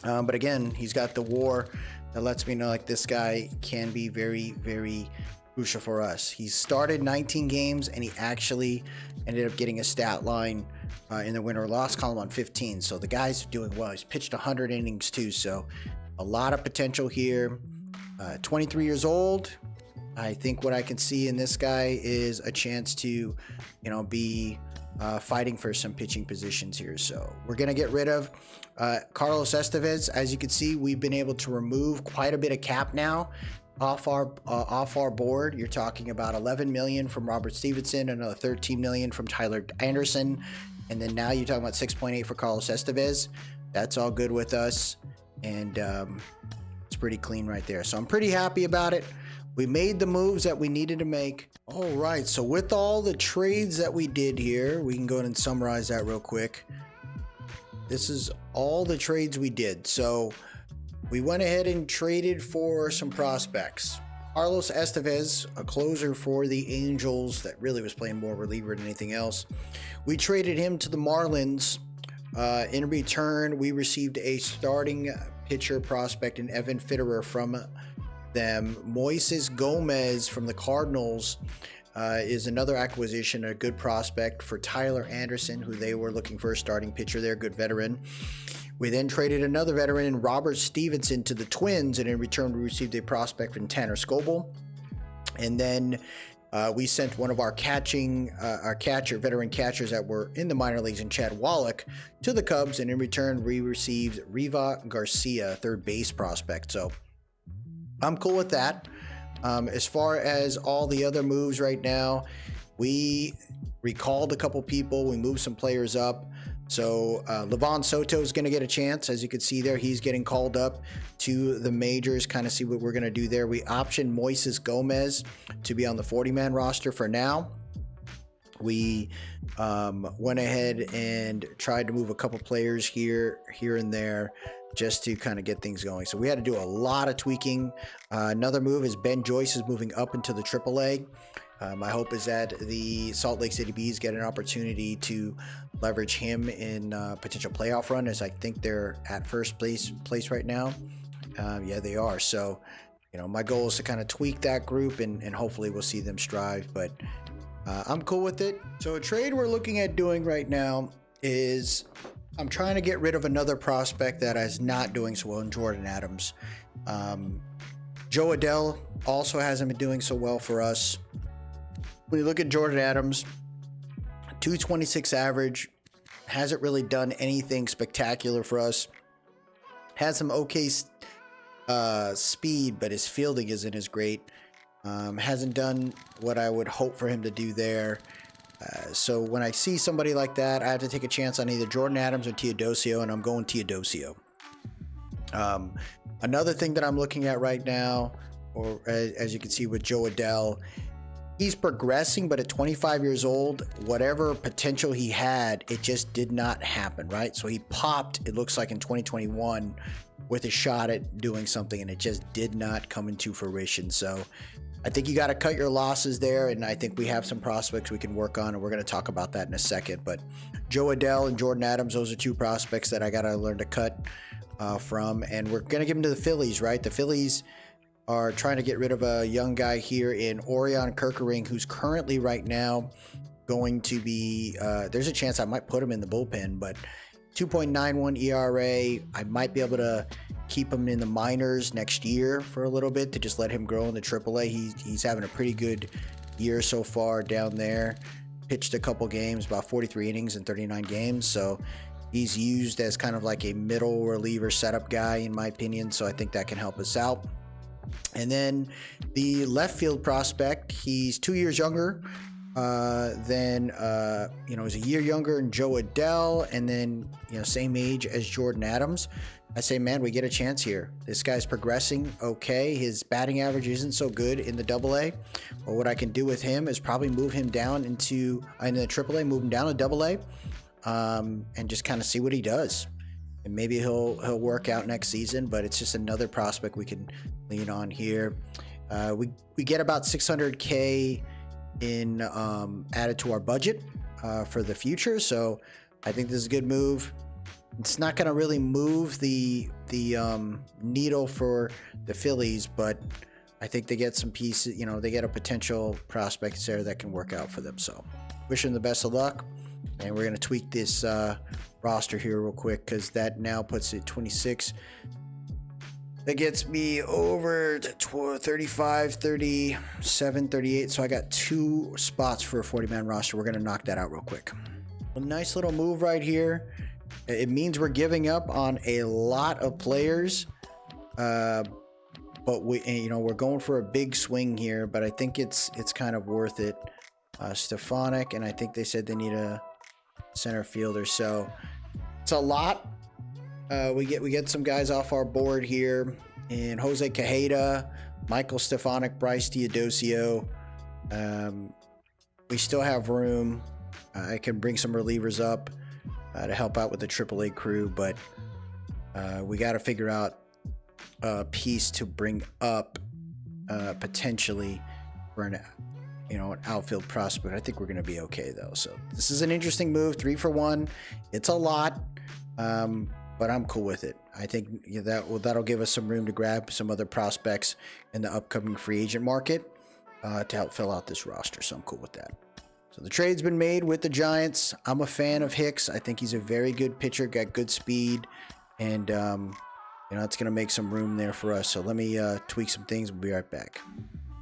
But again, he's got the WAR that lets me know like this guy can be very, very crucial for us. He started 19 games and he actually ended up getting a stat line in the win or loss column on 15. So the guy's doing well. He's pitched 100 innings too. So a lot of potential here. 23 years old. I think what I can see in this guy is a chance to, be fighting for some pitching positions here. So we're going to get rid of Carlos Estevez. As you can see, we've been able to remove quite a bit of cap now off our board. You're talking about 11 million from Robert Stevenson, another 13 million from Tyler Anderson, and then now you're talking about 6.8 for Carlos Estevez. That's all good with us, and it's pretty clean right there. So I'm pretty happy about it. We made the moves that we needed to make. All right, so with all the trades that we did here, we can go ahead and summarize that real quick. This is all the trades we did. So we went ahead and traded for some prospects. Carlos Estevez, a closer for the Angels that really was playing more reliever than anything else. We traded him to the Marlins. In return, we received a starting pitcher prospect in Evan Fitterer from them. Moises Gomez from the Cardinals is another acquisition, a good prospect for Tyler Anderson, who they were looking for a starting pitcher there, good veteran. We then traded another veteran in Robert Stevenson to the Twins, and in return we received a prospect from Tanner Scoble. And then we sent one of our veteran catchers that were in the minor leagues in Chad Wallach to the Cubs, and in return we received Riva Garcia, third base prospect. So I'm cool with that. As far as all the other moves right now, we recalled a couple people, we moved some players up. So Livan Soto is going to get a chance. As you can see there, he's getting called up to the majors, kind of see what we're going to do there. We optioned Moises Gomez to be on the 40-man roster for now. We went ahead and tried to move a couple players here and there just to kind of get things going. So we had to do a lot of tweaking. Another move is Ben Joyce is moving up into the AAA. My hope is that the Salt Lake City Bees get an opportunity to leverage him in potential playoff run, as I think they're at first place right now. Yeah, they are. So, my goal is to kind of tweak that group and hopefully we'll see them strive, but I'm cool with it. So a trade we're looking at doing right now is I'm trying to get rid of another prospect that is not doing so well in Jordan Adams. Joe Adell also hasn't been doing so well for us. When you look at Jordan Adams, 226 average, hasn't really done anything spectacular for us. Has some okay speed, but his fielding isn't as great. Hasn't done what I would hope for him to do there. So when I see somebody like that, I have to take a chance on either Jordan Adams or Teodosio, and I'm going Teodosio. Another thing that I'm looking at right now, or as you can see with Joe Adell, he's progressing, but at 25 years old, whatever potential he had, it just did not happen, right? So he popped, it looks like in 2021, with a shot at doing something, and it just did not come into fruition. So I think you got to cut your losses there, and I think we have some prospects we can work on, and we're going to talk about that in a second. But Joe Adell and Jordan Adams, those are two prospects that I got to learn to cut from, and we're going to give them to the Phillies, right? The Phillies are trying to get rid of a young guy here in Orion Kerkering, who's currently right now going to be, there's a chance I might put him in the bullpen, but 2.91 ERA. I might be able to keep him in the minors next year for a little bit to just let him grow in the AAA. He's having a pretty good year so far down there. Pitched a couple games, about 43 innings in 39 games. So he's used as kind of like a middle reliever setup guy, in my opinion. So I think that can help us out. And then the left field prospect, he's 2 years younger than, he's a year younger than Joe Adell, and then, same age as Jordan Adams. I say, man, we get a chance here. This guy's progressing okay. His batting average isn't so good in the AA. But what I can do with him is probably move him down in the AAA, move him down to AA, and just kind of see what he does. And maybe he'll work out next season, but it's just another prospect we can lean on here. We get about $600K in added to our budget for the future, so I think this is a good move. It's not going to really move the needle for the Phillies, but I think they get some pieces. They get a potential prospect there that can work out for them. So, wish them the best of luck, and we're going to tweak this roster here real quick, because that now puts it 26. That gets me over to 35, 37, 38. So I got 2 spots for a 40-man roster. We're going to knock that out real quick. A nice little move right here. It means we're giving up on a lot of players, but we're going for a big swing here. But I think it's kind of worth it. Stefanik, and I think they said they need a center fielder. So it's a lot. We get some guys off our board here, and Jose Cajeda, Michael Stefanik, Bryce Teodosio. We still have room. I can bring some relievers up to help out with the AAA crew, but we got to figure out a piece to bring up potentially for an outfield prospect. I think we're going to be okay though. So this is an interesting move. 3 for 1. It's a lot. But I'm cool with it. I think that'll give us some room to grab some other prospects in the upcoming free agent market to help fill out this roster. So I'm cool with that. So the trade's been made with the Giants. I'm a fan of Hicks. I think he's a very good pitcher, got good speed, and it's going to make some room there for us. So let me tweak some things. We'll be right back.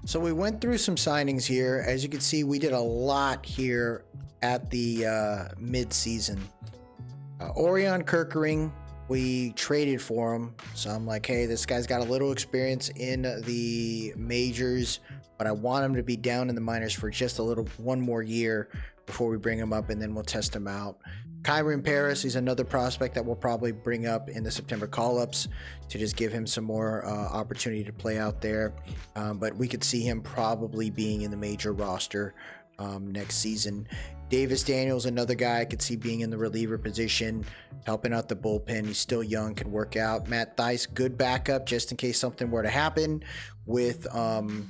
So we went through some signings here. As you can see, we did a lot here at the mid-season. Orion Kerkering, we traded for him. So I'm like, hey, this guy's got a little experience in the majors, but I want him to be down in the minors for just one more year before we bring him up, and then we'll test him out. Kyron Paris is another prospect that we'll probably bring up in the September call-ups to just give him some more opportunity to play out there. But we could see him probably being in the major roster next season. Davis Daniels, another guy I could see being in the reliever position, helping out the bullpen. He's still young, can work out. Matt Thaiss, good backup just in case something were to happen with Logan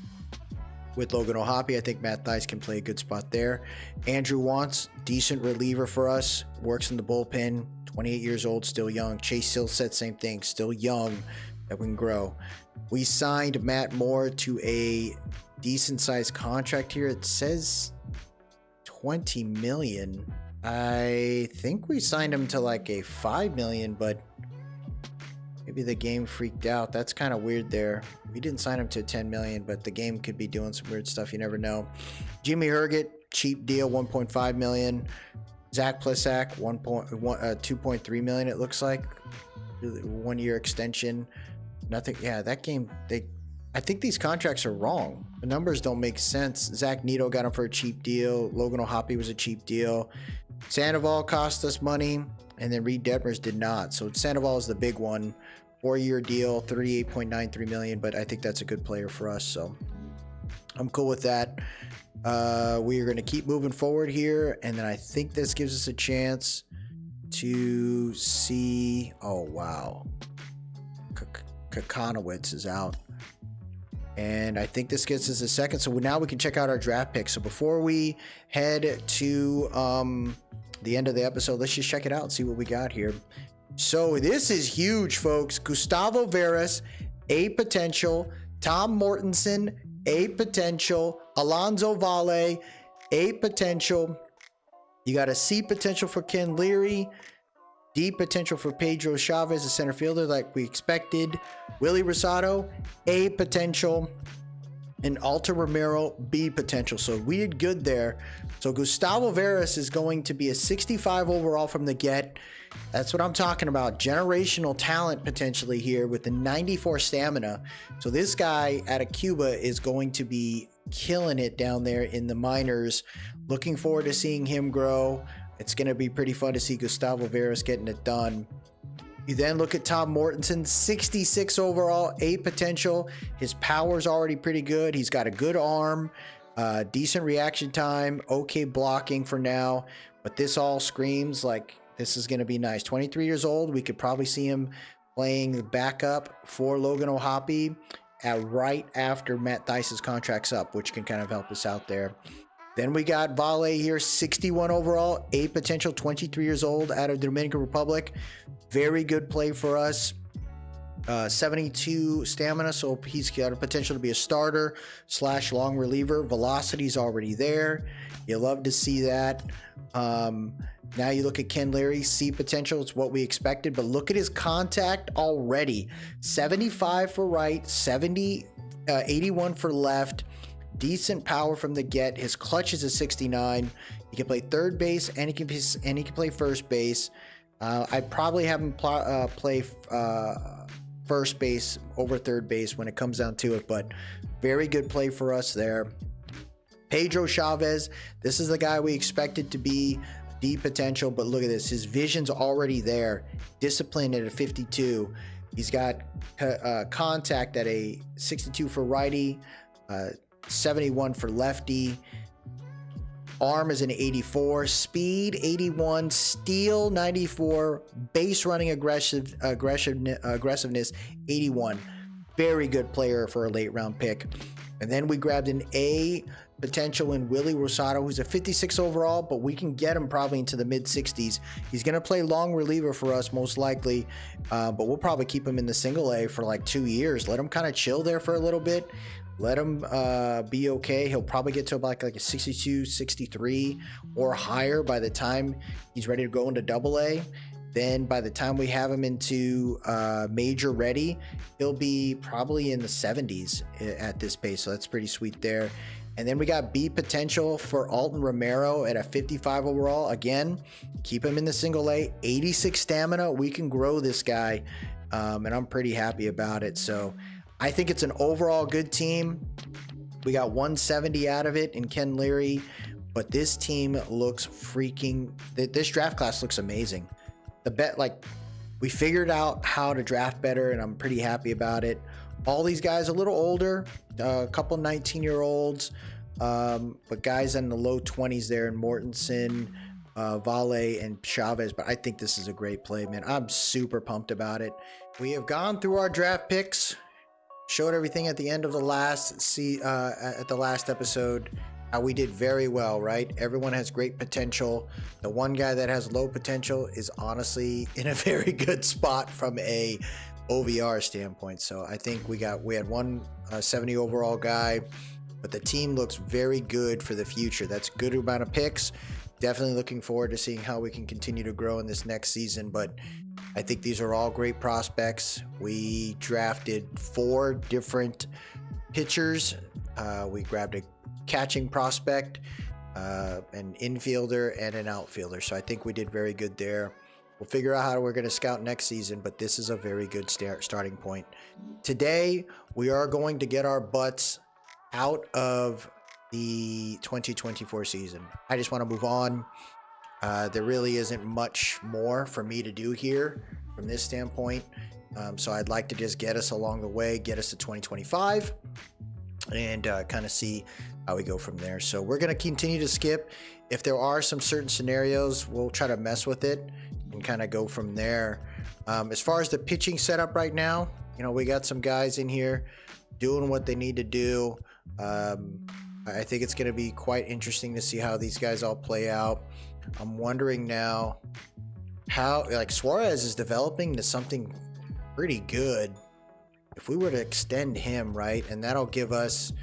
O'Hoppe. I think Matt Thaiss can play a good spot there. Andrew Wantz, decent reliever for us, works in the bullpen, 28 years old, still young. Chase Silseth, same thing, still young, that we can grow. We signed Matt Moore to a decent sized contract here. It says $20 million. I think we signed him to like a $5 million, but maybe the game freaked out. That's kind of weird there. We didn't sign him to $10 million, but the game could be doing some weird stuff. You never know. Jimmy Herget, cheap deal, $1.5 million. Zach Plesac, $2.3 million, it looks like. 1-year extension. Nothing. Yeah, that game, I think these contracts are wrong. The numbers don't make sense. Zach Neto got him for a cheap deal. Logan O'Hoppe was a cheap deal. Sandoval cost us money, and then Reed Detmers did not. So Sandoval is the big one. 4-year deal, $38.93 million, but I think that's a good player for us, so I'm cool with that. We are going to keep moving forward here, and then I think this gives us a chance to see. Oh wow, Kakanowitz is out, and I think this gets us a second. So now we can check out our draft picks. So before we head to the end of the episode, let's just check it out and see what we got here. So this is huge, folks. Gustavo Veras, A potential. Tom Mortensen, A potential. Alonzo Valle, A potential. You got a C potential for Ken Leary. D potential for Pedro Chavez, a center fielder like we expected. Willie Rosado, A potential. And Alter Romero, B potential. So we did good there. So Gustavo Veras is going to be a 65 overall from the get. That's what I'm talking about. Generational talent potentially here with the 94 stamina. So this guy out of Cuba is going to be killing it down there in the minors. Looking forward to seeing him grow. It's going to be pretty fun to see Gustavo Veras getting it done. You then look at Tom Mortensen, 66 overall, A potential. His power's already pretty good. He's got a good arm, decent reaction time, okay blocking for now. But this all screams like this is going to be nice. 23 years old. We could probably see him playing the backup for Logan O'Hoppe right after Matt Theis's contract's up, which can kind of help us out there. Then we got Valle here, 61 overall, A potential, 23 years old, out of the Dominican Republic. Very good play for us. 72 stamina, so he's got a potential to be a starter / long reliever. Velocity's already there. You love to see that. Now you look at Ken Leary, C potential. It's what we expected, but look at his contact already. 75 for right, 81 for left. Decent power from the get. His clutch is a 69. He can play third base and he can play first base. I'd probably have him play first base over third base when it comes down to it, but very good play for us there. Pedro Chavez, this is the guy we expected to be D potential, but look at this. His vision's already there. Discipline at a 52. He's got contact at a 62 for righty, 71 for lefty. Arm is an 84, speed 81, steal 94, base running aggressiveness 81. Very good player for a late round pick. And then we grabbed an A potential in Willie Rosado, who's a 56 overall, but we can get him probably into the mid 60s. He's going to play long reliever for us most likely, but we'll probably keep him in the single A for like 2 years. Let him kind of chill there for a little bit. Let him be okay. He'll probably get to about like a 62, 63 or higher by the time he's ready to go into double A. Then by the time we have him into major ready, he'll be probably in the 70s at this pace. So that's pretty sweet there. And then we got B potential for Alton Romero at a 55 overall. Again, keep him in the single A, 86 stamina. We can grow this guy, and I'm pretty happy about it. So I think it's an overall good team. We got 170 out of it in Ken Leary, but this team looks this draft class looks amazing. We figured out how to draft better, and I'm pretty happy about it. All these guys a little older, a couple 19-year-olds, but guys in the low 20s there in Mortensen, Valle, and Chavez. But I think this is a great play, man. I'm super pumped about it. We have gone through our draft picks, showed everything at the end of the last episode. How we did very well, right? Everyone has great potential. The one guy that has low potential is honestly in a very good spot from a OVR standpoint. So I think we had one 70 overall guy, but the team looks very good for the future. That's a good amount of picks. Definitely looking forward to seeing how we can continue to grow in this next season. But I think these are all great prospects. We drafted 4 different pitchers. We grabbed a catching prospect, an infielder, and an outfielder. So I think we did very good there. We'll figure out how we're going to scout next season, but this is a very good starting point. Today, we are going to get our butts out of the 2024 season. I just want to move on. There really isn't much more for me to do here from this standpoint. So I'd like to just get us along the way, get us to 2025, and kind of see how we go from there. So we're going to continue to skip. If there are some certain scenarios, we'll try to mess with it and kind of go from there. As far as the pitching setup right now, we got some guys in here doing what they need to do. I think it's going to be quite interesting to see how these guys all play out. I'm wondering now how, Suarez is developing to something pretty good. If we were to extend him, right, and that'll give us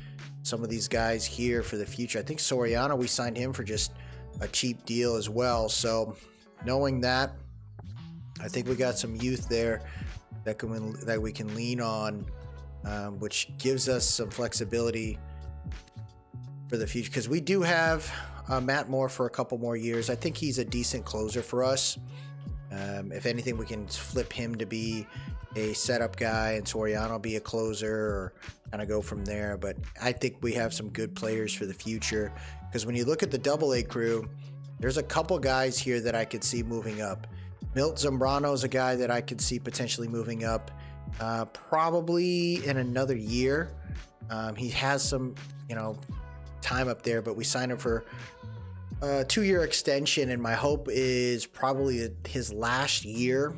some of these guys here for the future. I think Soriano, we signed him for just a cheap deal as well. So knowing that, I think we got some youth there that we can lean on, which gives us some flexibility for the future, because we do have Matt Moore for a couple more years. I think he's a decent closer for us. If anything, we can flip him to be a setup guy and Soriano be a closer, or kind of go from there. But I think we have some good players for the future, because when you look at the AA crew, there's a couple guys here that I could see moving up. Milt Zambrano is a guy that I could see potentially moving up probably in another year. He has some, time up there, but we signed him for a 2-year extension, and my hope is probably his last year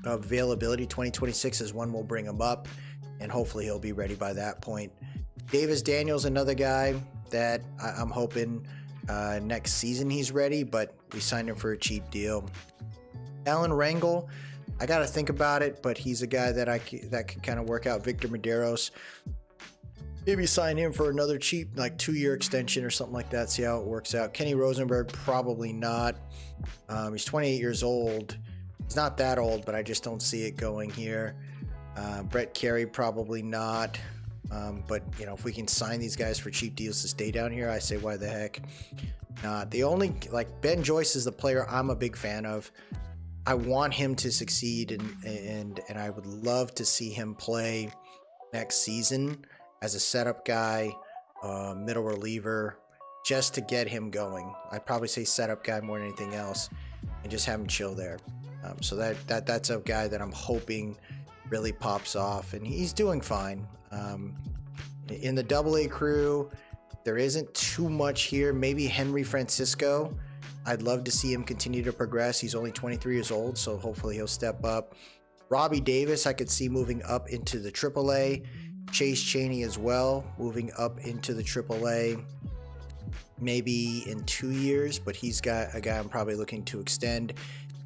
of availability. 2026 is when we'll bring him up, and hopefully he'll be ready by that point. Davis Daniels, another guy that I'm hoping next season he's ready, but we signed him for a cheap deal. Alan Rangel, I got to think about it, but he's a guy that that could kind of work out. Victor Medeiros, maybe sign him for another cheap 2-year extension or something like that, see how it works out. Kenny Rosenberg, probably not. He's 28 years old. He's not that old, but I just don't see it going here. Brett Carey, probably not. But if we can sign these guys for cheap deals to stay down here, I say why the heck not. The only, Ben Joyce is the player I'm a big fan of. I want him to succeed, and I would love to see him play next season as a setup guy, middle reliever, just to get him going. I'd probably say setup guy more than anything else, and just have him chill there. So that's a guy that I'm hoping really pops off, and he's doing fine. In the AA crew, there isn't too much here. Maybe Henry Francisco. I'd love to see him continue to progress. He's only 23 years old, so hopefully he'll step up. Robbie Davis, I could see moving up into the AAA. Chase Chaney as well, moving up into the AAA, maybe in 2 years, but he's got a guy I'm probably looking to extend.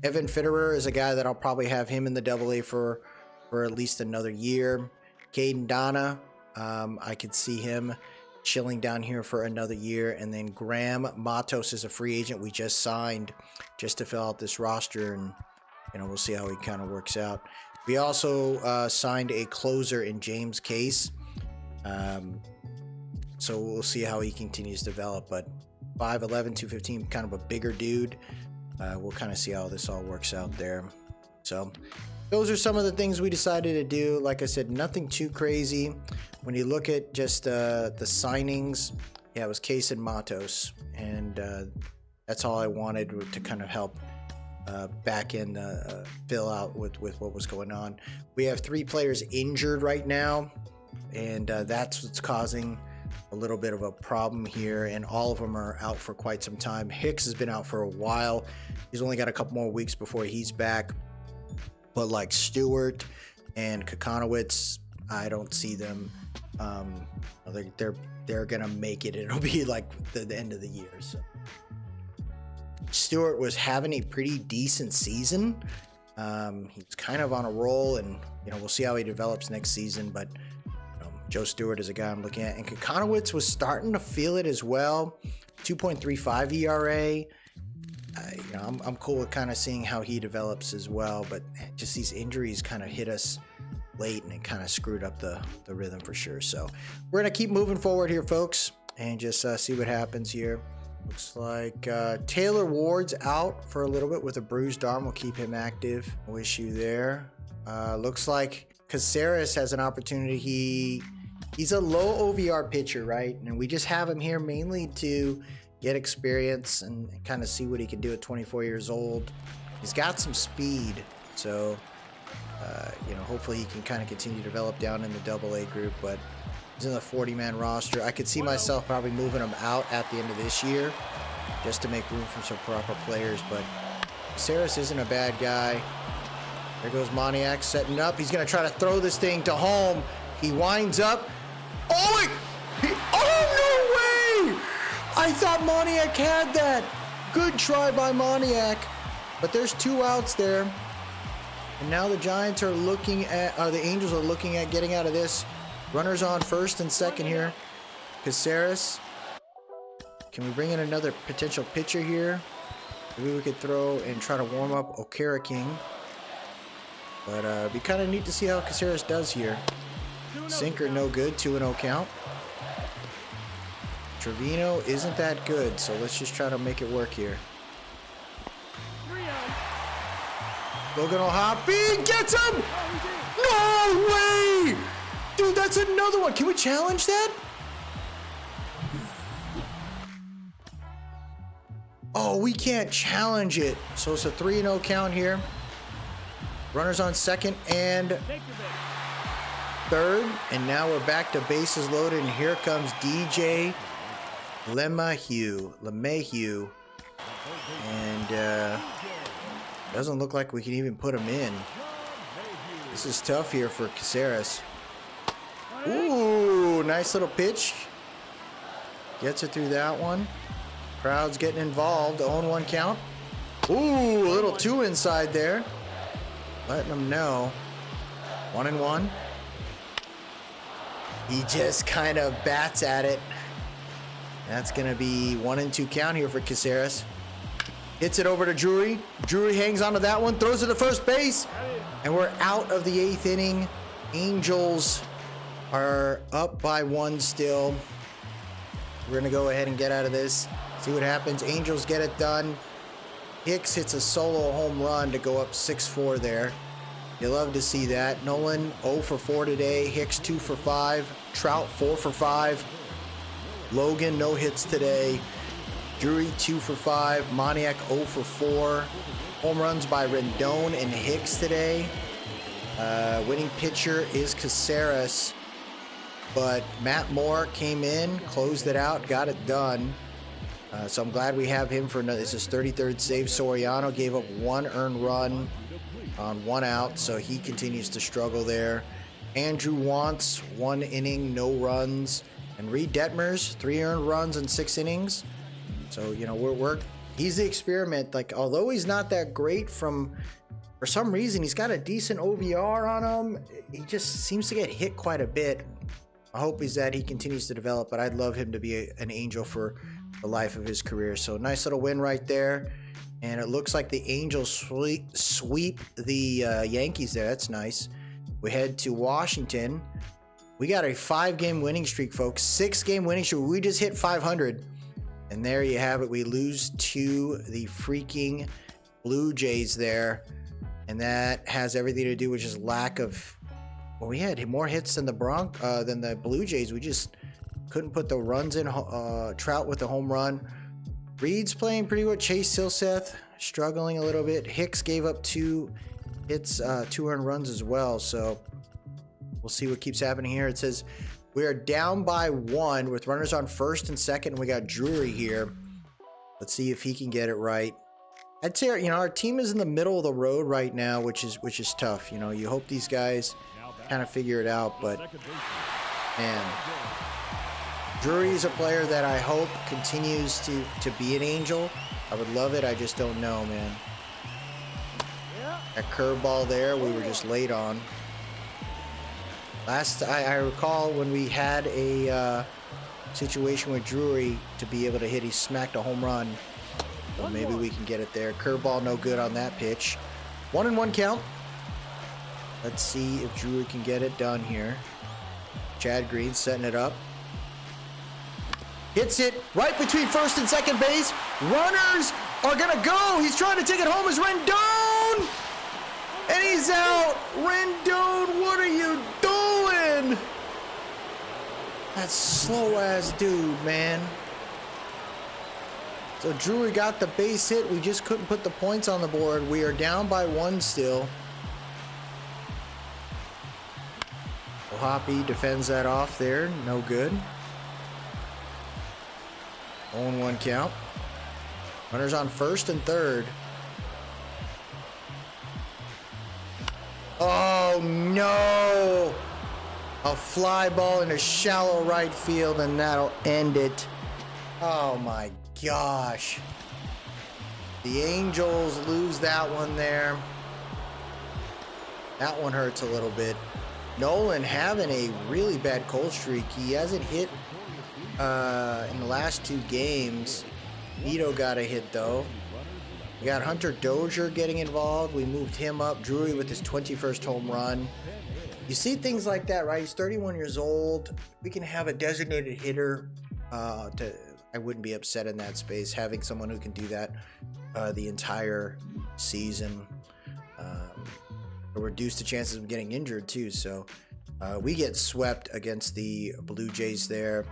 Evan Fitterer is a guy that I'll probably have him in the AA for at least another year. Caden Donna, I could see him chilling down here for another year. And then Graham Matos is a free agent we just signed just to fill out this roster, and we'll see how he kind of works out. We also signed a closer in James Case, so we'll see how he continues to develop. But 5'11", 215, kind of a bigger dude. We'll kind of see how this all works out there. So those are some of the things we decided to do. Like I said, nothing too crazy. When you look at just the signings, it was Case and Matos, and that's all I wanted to kind of help back in fill out with what was going on. We have 3 players injured right now, and that's what's causing a little bit of a problem here, and all of them are out for quite some time. Hicks has been out for a while. He's only got a couple more weeks before he's back, but like Stewart and Kokonowitz, I don't see them. They're gonna make it. It'll be like the end of the year. So Stewart was having a pretty decent season. He's kind of on a roll, and we'll see how he develops next season. But Joe Stewart is a guy I'm looking at, and Kokonowitz was starting to feel it as well. 2.35 ERA. I'm cool with kind of seeing how he develops as well. But just these injuries kind of hit us late, and it kind of screwed up the rhythm for sure. So we're gonna keep moving forward here, folks, and just see what happens here. Looks like Taylor Ward's out for a little bit with a bruised arm. We'll keep him active. No issue there. Looks like Caceres has an opportunity. He's a low OVR pitcher, right? And we just have him here mainly to get experience and kind of see what he can do at 24 years old. He's got some speed, so you know, hopefully he can kind of continue to develop down in the AA group, but he's in the 40-man roster. I could see myself probably moving him out at the end of this year just to make room for some proper players, but Caceres isn't a bad guy. There goes Moniak setting up. He's going to try to throw this thing to home. He winds up. Oh, oh, no way! I thought Moniak had that. Good try by Moniak. But there's 2 outs there. And now the Giants are looking at, the Angels are looking at getting out of this. Runners on first and second here. Caceres. Can we bring in another potential pitcher here? Maybe we could throw and try to warm up Okara King. But it'd be kind of neat to see how Caceres does here. Sinker no good, 2-0 count. Trevino isn't that good, so let's just try to make it work here. Logan O'Hoppe gets him! No way! Dude, that's another one. Can we challenge that? Oh, we can't challenge it. So it's a 3-0 count here. Runners on second and third. And now we're back to bases loaded. And here comes DJ LeMahieu. And doesn't look like we can even put him in. This is tough here for Caceres. Ooh, nice little pitch. Gets it through that one. Crowd's getting involved. 0-1 count. Ooh, a little 2 inside there. Letting them know. 1-1. He just kind of bats at it. That's going to be 1-2 count here for Caceres. Hits it over to Drury. Drury hangs onto that one, throws it to first base, and we're out of the 8th inning. Angels are up by 1 still. We're going to go ahead and get out of this. See what happens. Angels get it done. Hicks hits a solo home run to go up 6-4 there. You love to see that. Nolan 0 for 4 today. Hicks 2 for 5. Trout 4 for 5. Logan no hits today. Drury 2 for 5. Moniak 0 for 4. Home runs by Rendon and Hicks today. Winning pitcher is Caceres. But Matt Moore came in, closed it out, got it done. So I'm glad we have him for another. This is his 33rd save. Soriano gave up 1 earned run on 1 out, so he continues to struggle there. Andrew Wants 1 inning, no runs. And Reed Detmers 3 earned runs in 6 innings. So, you know, he's the experiment. Like, although he's not that great for some reason, he's got a decent OVR on him. He just seems to get hit quite a bit. I hope is that he continues to develop, but I'd love him to be an Angel for the life of his career. So nice little win right there. And it looks like the Angels sweep the Yankees there. That's nice. We head to Washington. We got a 5-game winning streak, folks. 6-game winning streak. We just hit 500. And there you have it. We lose to the freaking Blue Jays there. And that has everything to do with just lack of... Well, we had more hits than the Blue Jays. We just couldn't put the runs in. Trout with the home run. Reed's playing pretty well. Chase Silseth struggling a little bit. Hicks gave up 2 hits, 2 earned runs as well. So we'll see what keeps happening here. It says we are down by 1 with runners on first and second. And we got Drury here. Let's see if he can get it right. I'd say, you know, our team is in the middle of the road right now, which is tough. You know, you hope these guys kind of figure it out, but man, Drury is a player that I hope continues to be an Angel. I would love it. I just don't know, man. That curveball there, we were just late on. I recall when we had a situation with Drury to be able to hit, he smacked a home run. So maybe we can get it there. Curveball no good on that pitch. 1-1 count. Let's see if Drury can get it done here. Chad Green setting it up. Hits it right between first and second base. Runners are gonna go. He's trying to take it home as Rendon. And he's out. Rendon, what are you doing? That slow ass dude, man. So Drury got the base hit. We just couldn't put the points on the board. We are down by 1 still. Hoppy defends that off there. No good. 0-1 count. Runners on first and third. Oh no! A fly ball in a shallow right field, and that'll end it. Oh my gosh. The Angels lose that one there. That one hurts a little bit. Nolan having a really bad cold streak. He hasn't hit in the last 2 games. Vito got a hit though. We got Hunter Dozier getting involved. We moved him up. Drury with his 21st home run. You see things like that, right? He's 31 years old. We can have a designated hitter. I wouldn't be upset in that space, having someone who can do that the entire season. Reduce the chances of getting injured too. So we get swept against the Blue Jays there.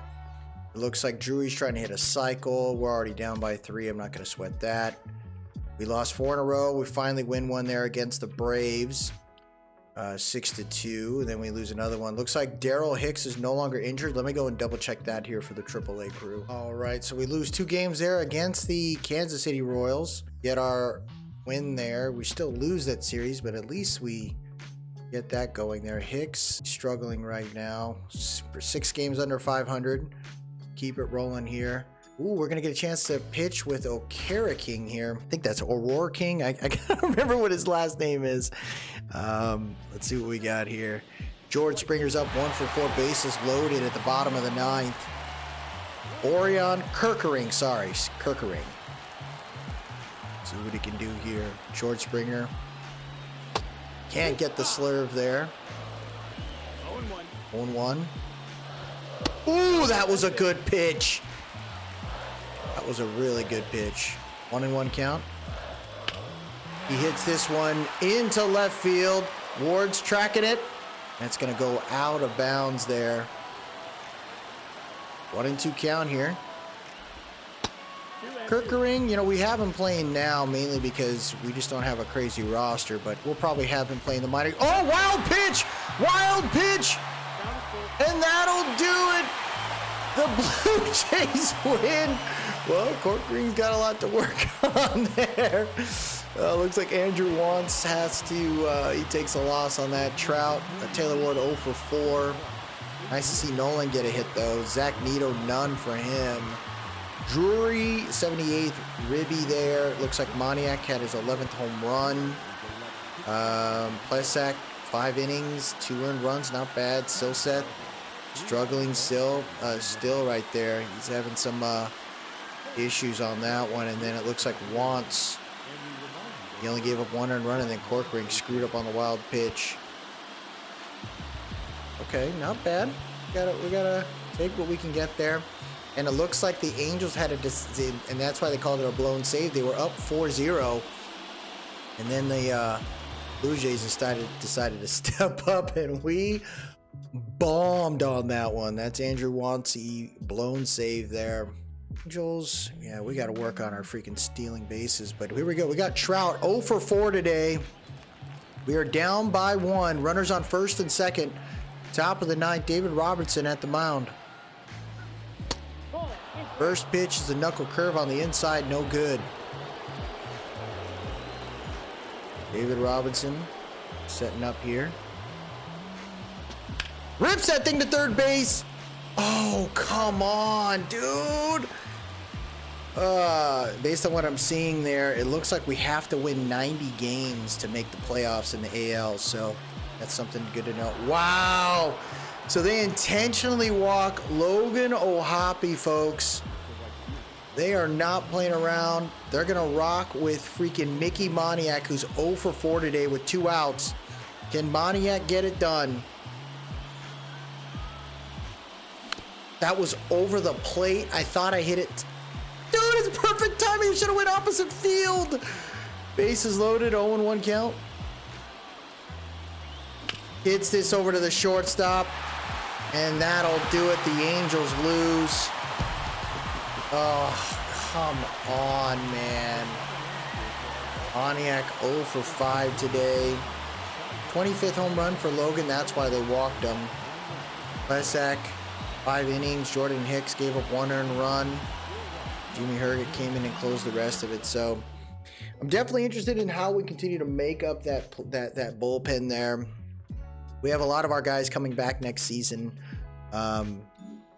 It looks like Drury's trying to hit a cycle. We're already down by 3. I'm not going to sweat that. We lost 4 in a row. We finally win one there against the Braves, 6-2. Then we lose another one. Looks like Daryl Hicks is no longer injured. Let me go and double check that here for the AAA crew. All right, so we lose 2 games there against the Kansas City Royals. Get our win there. We still lose that series, but at least we get that going there. Hicks struggling right now. For 6 games under 500. Keep it rolling here. Ooh, we're gonna get a chance to pitch with O'Kara King here. I think that's Aurora King. I can't remember what his last name is. Let's see what we got here. George Springer's up 1 for 4, bases loaded at the bottom of the 9th. Orion Kirkering, sorry, Kirkering. See what he can do here. George Springer. Can't get the slurve there. 0-1. Ooh, that was a good pitch. That was a really good pitch. 1-1 count. He hits this one into left field. Ward's tracking it. And it's going to go out of bounds there. 1-2 count here. Kirkering, you know, we have him playing now mainly because we just don't have a crazy roster, but we'll probably have him playing the minor. Oh, wild pitch! Wild pitch! And that'll do it! The Blue Jays win! Well, Kirkering's got a lot to work on there. Looks like Andrew Wantz has to, he takes a loss on that. Trout, Taylor Ward 0 for 4. Nice to see Nolan get a hit though. Zach Neto, none for him. Drury, 78th ribby there. Looks like Moniak had his 11th home run. Plesak, 5 innings, 2 earned runs, not bad. Silseth, struggling still right there. He's having some issues on that one. And then it looks like Wantz, he only gave up 1 earned run, and then Corkring screwed up on the wild pitch. Okay, not bad. We gotta take what we can get there. And it looks like the Angels had and that's why they called it a blown save. They were up 4-0. And then the Blue Jays decided to step up, and we bombed on that one. That's Andrew Wantsy, blown save there. Angels, yeah, we got to work on our freaking stealing bases. But here we go. We got Trout 0 for 4 today. We are down by 1. Runners on first and second. Top of the 9th, David Robertson at the mound. First pitch is a knuckle curve on the inside, no good. David Robinson setting up here. Rips that thing to third base. Oh, come on, dude. Based on what I'm seeing there, it looks like we have to win 90 games to make the playoffs in the AL, so that's something good to know. Wow. So they intentionally walk Logan O'Hoppe, folks. They are not playing around. They're going to rock with freaking Mickey Moniak, who's 0 for 4 today with 2 outs. Can Moniak get it done? That was over the plate. I thought I hit it. Dude, it's perfect timing. It should have went opposite field. Bases loaded, 0-1 count. Hits this over to the shortstop, and that'll do it. The Angels lose. Oh, come on, man. Moniak 0 for 5 today. 25th home run for Logan. That's why they walked him. Lesak, 5 innings. Jordan Hicks gave up 1 earned run. Jimmy Herget came in and closed the rest of it. So I'm definitely interested in how we continue to make up that bullpen there. We have a lot of our guys coming back next season.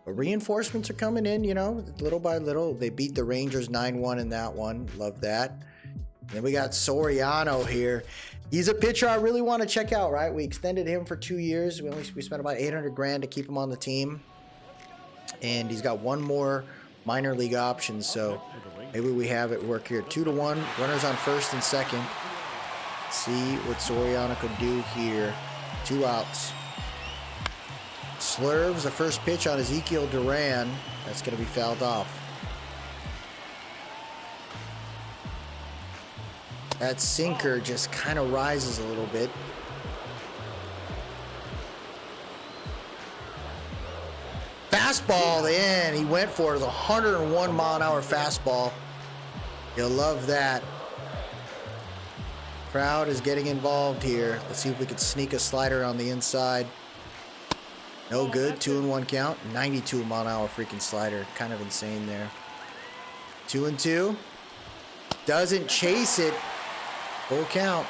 Reinforcements are coming in, you know, little by little. They beat the Rangers 9-1 in that one. Love that. Then we got Soriano here. He's a pitcher I really want to check out, right? We extended him for 2 years. We spent about $800,000 to keep him on the team. And he's got 1 more minor league option, so maybe we have it work here. 2-1, runners on first and second. See what Soriano could do here. 2 outs. Slurves the first pitch on Ezekiel Duran. That's going to be fouled off. That sinker just kind of rises a little bit. Fastball in. He went for it. It was a 101 mile an hour fastball. You'll love that. Crowd is getting involved here. Let's see if we can sneak a slider on the inside. No good. 2-1 count. 92 mile an hour freaking slider. Kind of insane there. 2-2. Doesn't chase it. Full count.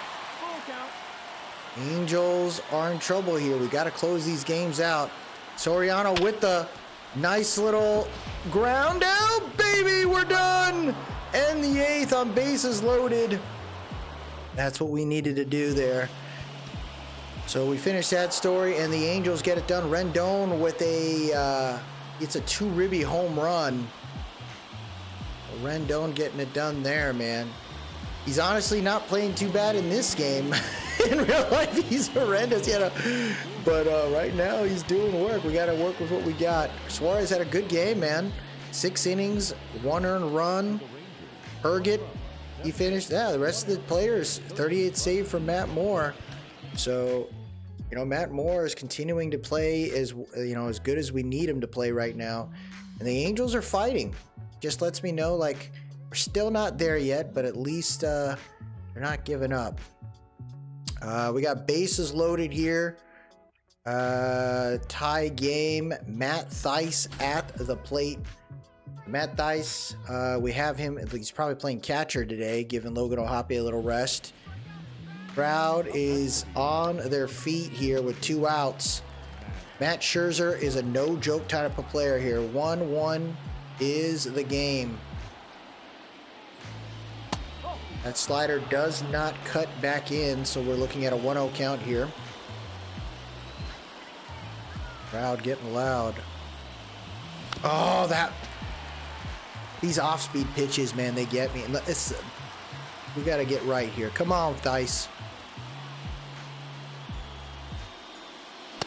Angels are in trouble here. We got to close these games out. Soriano with the nice little ground out, baby. We're done. And the 8th on bases loaded. That's what we needed to do there. So we finished that story, and the Angels get it done. Rendon with it's a 2-ribby home run. Rendon getting it done there, man. He's honestly not playing too bad in this game. In real life, he's horrendous. But right now, he's doing work. We got to work with what we got. Suarez had a good game, man. 6 innings, 1 earned run. Herget, he finished. Yeah, the rest of the players, 38 save from Matt Moore. So, you know, Matt Moore is continuing to play as good as we need him to play right now. And the Angels are fighting. Just lets me know, like, we're still not there yet, but at least they're not giving up. We got bases loaded here. Tie game. Matt Thaiss at the plate. Matt Thaiss, we have him. He's probably playing catcher today, giving Logan O'Hoppe a little rest. Crowd is on their feet here with 2 outs. Matt Scherzer is a no-joke type of player here. 1-1 is the game. That slider does not cut back in, so we're looking at a 1-0 count here. Crowd getting loud. Oh, these off-speed pitches, man, they get me. We got to get right here. Come on, Thaiss.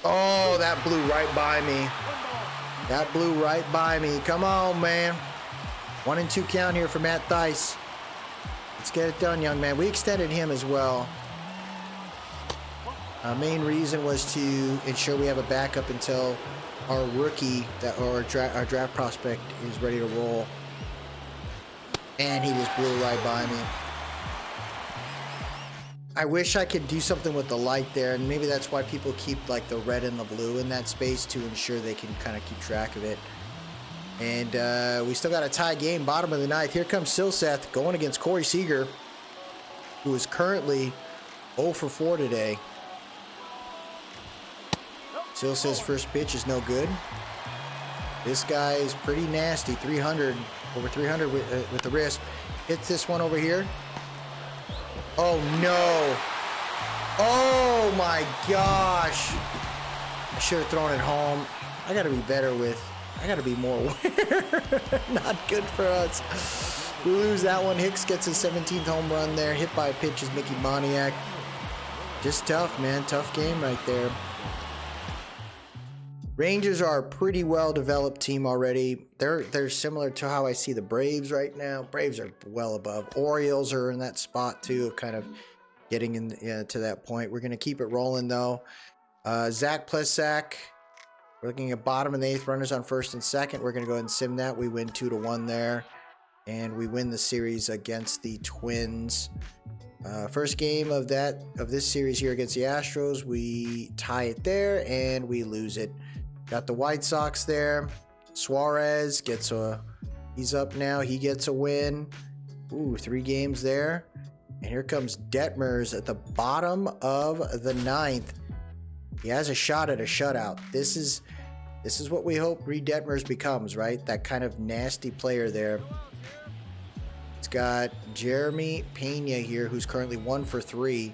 Oh, that blew right by me. That blew right by me. Come on, man. 1-2 count here for Matt Thaiss. Let's get it done, young man. We extended him as well. Our main reason was to ensure we have a backup until our rookie, our draft prospect, is ready to roll. And he just blew right by me. I wish I could do something with the light there, and maybe that's why people keep like the red and the blue in that space to ensure they can kind of keep track of it. And we still got a tie game, bottom of the 9th. Here comes Silseth going against Corey Seager, who is currently 0 for 4 today. Silseth's first pitch is no good. This guy is pretty nasty, 300, over 300 with the wrist. Hits this one over here. Oh, no. Oh, my gosh. I should have thrown it home. I got to be better with... I got to be more aware. Not good for us. We lose that one. Hicks gets his 17th home run there. Hit by a pitch is Mickey Moniak. Just tough, man. Tough game right there. Rangers are a pretty well developed team already. They're similar to how I see the Braves right now. Braves are well above. Orioles are in that spot too, kind of getting in to that point. We're gonna keep it rolling though. Zach Plesac. We're looking at bottom of the 8th, runners on first and second. We're gonna go ahead and sim that. We win 2-1 there, and we win the series against the Twins. First game of this series here against the Astros, we tie it there and we lose it. Got the White Sox there. Suarez gets he's up now. He gets a win. Ooh, 3 games there. And here comes Detmers at the bottom of the 9th. He has a shot at a shutout. This is what we hope Reed Detmers becomes, right? That kind of nasty player there. It's got Jeremy Pena here, who's currently 1 for 3.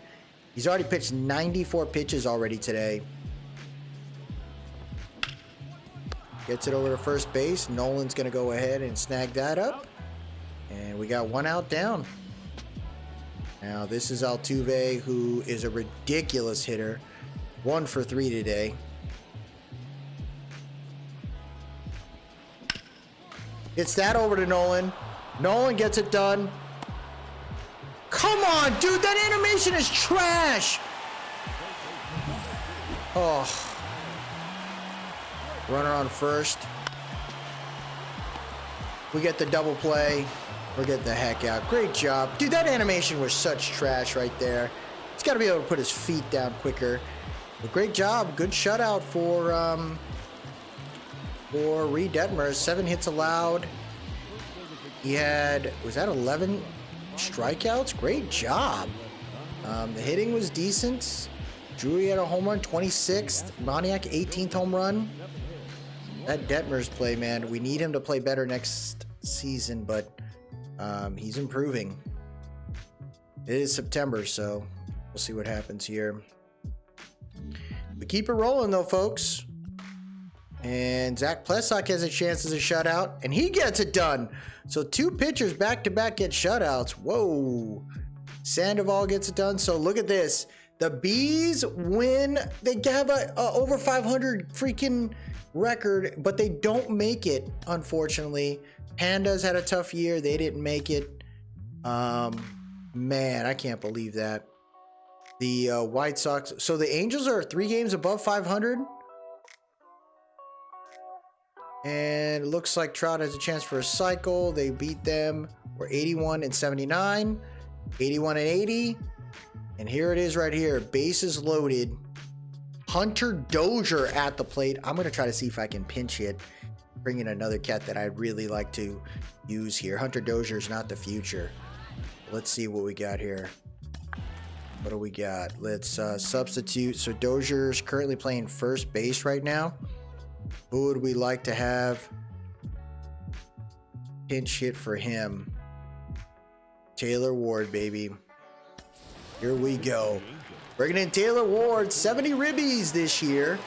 He's already pitched 94 pitches already today. Gets it over to first base. Nolan's going to go ahead and snag that up. And we got 1 out down. Now, this is Altuve, who is a ridiculous hitter. 1 for 3 today. It's that over to Nolan. Nolan gets it done. Come on, dude. That animation is trash. Oh. Runner on first. We get the double play. We're getting the heck out. Great job. Dude, that animation was such trash right there. He's got to be able to put his feet down quicker. But great job. Good shutout for Reed Detmers. 7 hits allowed. He had, was that 11 strikeouts? Great job. The hitting was decent. Drury had a home run, 26th. Moniak, 18th home run. That Detmers play, man. We need him to play better next season, but he's improving. It is September, so we'll see what happens here. But keep it rolling, though, folks. And Zach Plesac has a chance as a shutout, and he gets it done. So 2 pitchers back-to-back get shutouts. Whoa. Sandoval gets it done. So look at this. The Bees win. They have a over 500 freaking record, but they don't make it, unfortunately. Pandas had a tough year. They didn't make it. Man, I can't believe that. The White Sox. So the Angels are 3 games above 500. And it looks like Trout has a chance for a cycle. They beat them. We're 81-79, 81-80. And here it is right here. Bases loaded. Hunter Dozier at the plate. I'm going to try to see if I can pinch hit. Bring in another cat that I'd really like to use here. Hunter Dozier is not the future. Let's see what we got here. What do we got? Let's substitute. So Dozier's currently playing first base right now. Who would we like to have pinch hit for him? Taylor Ward, baby. Here we go. Bringing in Taylor Ward, 70 ribbies this year.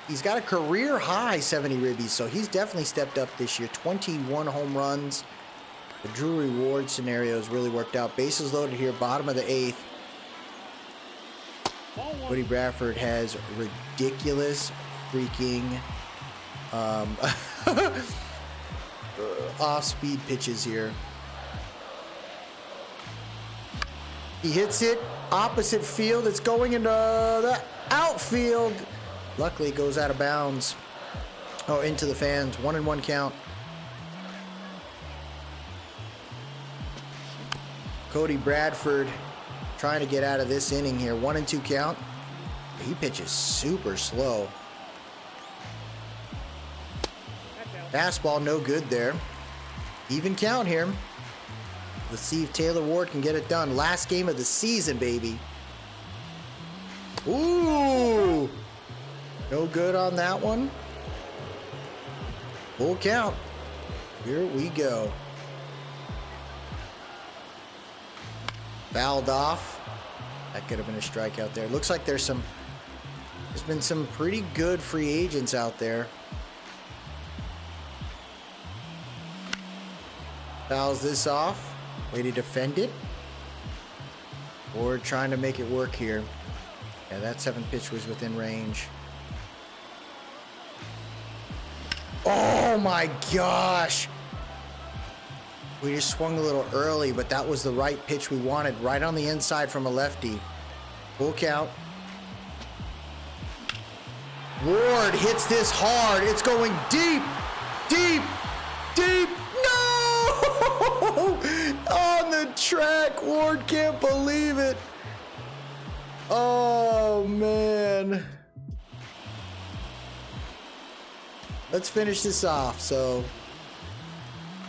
He's got a career high 70 ribbies, so he's definitely stepped up this year. 21 home runs. The Drury Ward scenario has really worked out. Bases loaded here, bottom of the 8th. Cody Bradford has ridiculous freaking off-speed pitches here. He hits it opposite field. It's going into the outfield. Luckily, it goes out of bounds. Oh, into the fans. 1-1 count. Cody Bradford trying to get out of this inning here. 1-2 count. He pitches super slow. Fastball no good there. Even count here. Let's see if Taylor Ward can get it done. Last game of the season, baby. Ooh! No good on that one. Full count. Here we go. Fouled off. That could have been a strikeout there. Looks like there's been some pretty good free agents out there. Fouls this off. Way to defend it. Or trying to make it work here. Yeah, that 7th pitch was within range. Oh my gosh. We just swung a little early, but that was the right pitch we wanted. Right on the inside from a lefty. Full count. Ward hits this hard. It's going deep, deep, deep. No! On the track. Ward can't believe it. Oh, man. Let's finish this off. So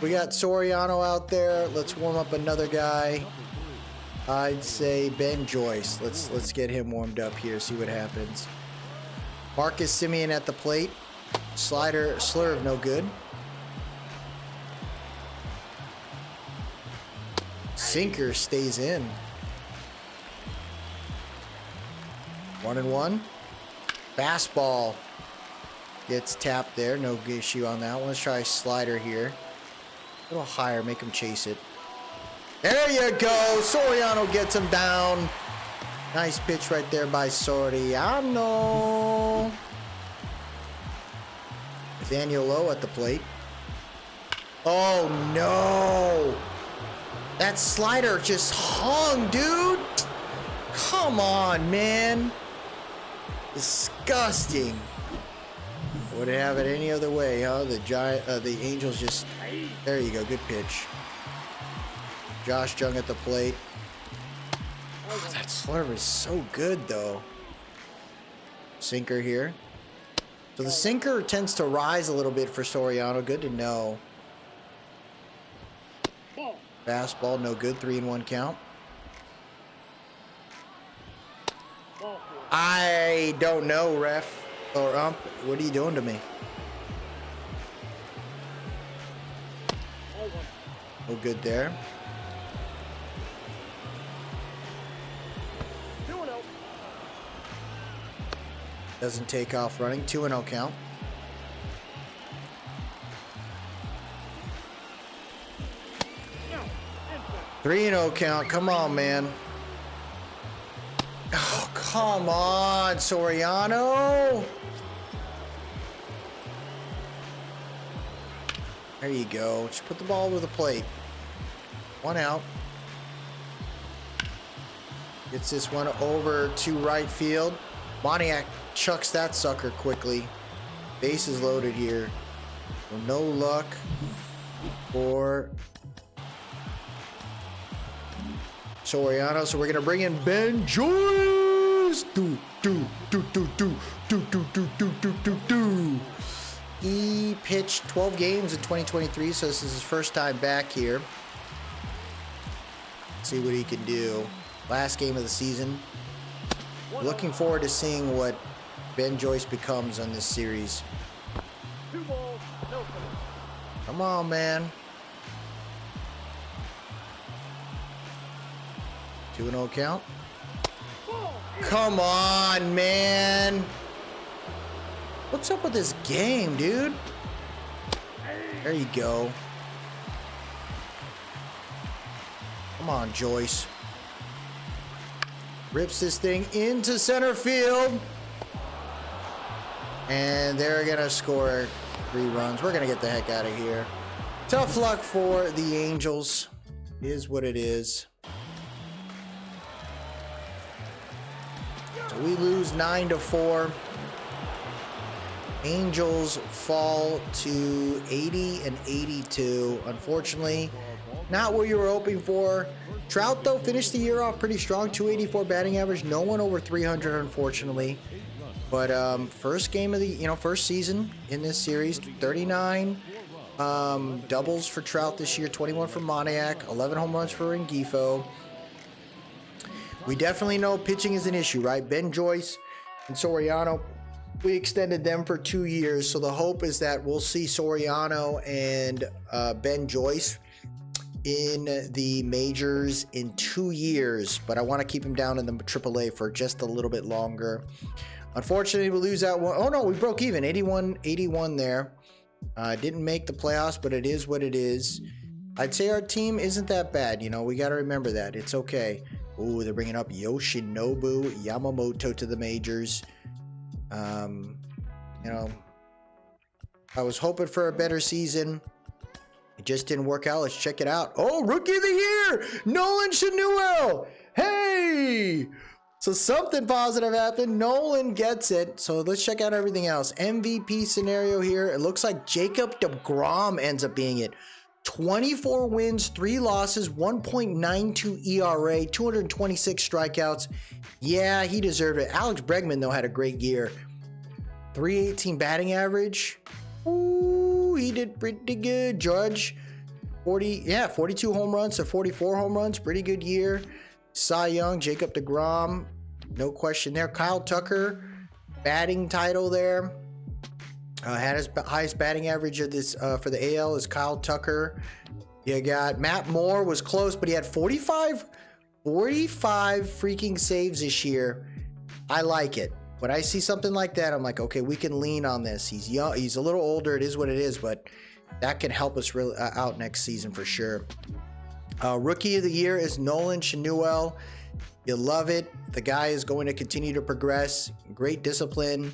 we got Soriano out there. Let's warm up another guy. I'd say Ben Joyce. Let's get him warmed up here. See what happens. Marcus Semien at the plate. Slider, slurve, no good. Sinker stays in. 1-1. Fastball gets tapped there. No issue on that one. Let's try slider here. A little higher, make him chase it. There you go. Soriano gets him down. Nice pitch right there by Soriano. Nathaniel Lowe at the plate. Oh no. That slider just hung, dude. Come on, man. Disgusting. Would it have it any other way, huh? The Angels just... There you go, good pitch. Josh Jung at the plate. Oh, that slurve is so good, though. Sinker here. So the sinker tends to rise a little bit for Soriano. Good to know. Fastball, no good. 3-1 count. I don't know, ref or ump. What are you doing to me? No good there. Doesn't take off running. 2-0 count. Three 3-0 count. Come on, man. Oh, come on, Soriano. There you go. Just put the ball over the plate. 1 out. Gets this one over to right field. Moniak chucks that sucker quickly. Bases loaded here. So no luck for Soriano. So we're going to bring in Ben Joyce. He pitched 12 games in 2023, so this is his first time back here. Let's see what he can do. Last game of the season. Looking forward to seeing what Ben Joyce becomes on this series. Come on, man. 2-0 count. Come on, man. What's up with this game, dude? There you go. Come on, Joyce. Rips this thing into center field. And they're going to score 3 runs. We're going to get the heck out of here. Tough luck for the Angels. Is what it is. So we lose 9-4. Angels fall to 80 and 82. Unfortunately, not what you were hoping for. Trout, though, finished the year off pretty strong. 284 batting average. No one over 300, unfortunately. But first game of the, first season in this series. 39 doubles for Trout this year. 21 for Moniak. 11 home runs for Rengifo. We definitely know pitching is an issue, right? Ben Joyce and Soriano, we extended them for 2 years. So the hope is that we'll see Soriano and Ben Joyce in the majors in 2 years, but I want to keep him down in the AAA for just a little bit longer. Unfortunately, we lose that one. Oh no, we broke even. 81 there. Didn't make the playoffs, but it is what it is. I'd say our team isn't that bad. We got to remember that. It's okay. Ooh, they're bringing up Yoshinobu Yamamoto to the majors. I was hoping for a better season. It just didn't work out. Let's check it out. Oh, Rookie of the Year, Nolan Schanuel. Hey! So something positive happened. Nolan gets it. So let's check out everything else. MVP scenario here. It looks like Jacob deGrom ends up being it. 24 wins, 3 losses, 1.92 ERA, 226 strikeouts. Yeah, he deserved it. Alex Bregman, though, had a great year. 318 batting average. Ooh, he did pretty good. Judge, 42 home runs to 44 home runs. Pretty good year. Cy Young, Jacob deGrom, no question there. Kyle Tucker, batting title there. Had his highest batting average of this for the AL is Kyle Tucker. You got Matt Moore, was close, but he had 45 freaking saves this year. I like it. When I see something like that, I'm like, okay, we can lean on this. He's young, he's a little older. It is what it is, but that can help us really out next season for sure. Rookie of the Year is Nolan Schanuel. You love it. The guy is going to continue to progress. Great discipline.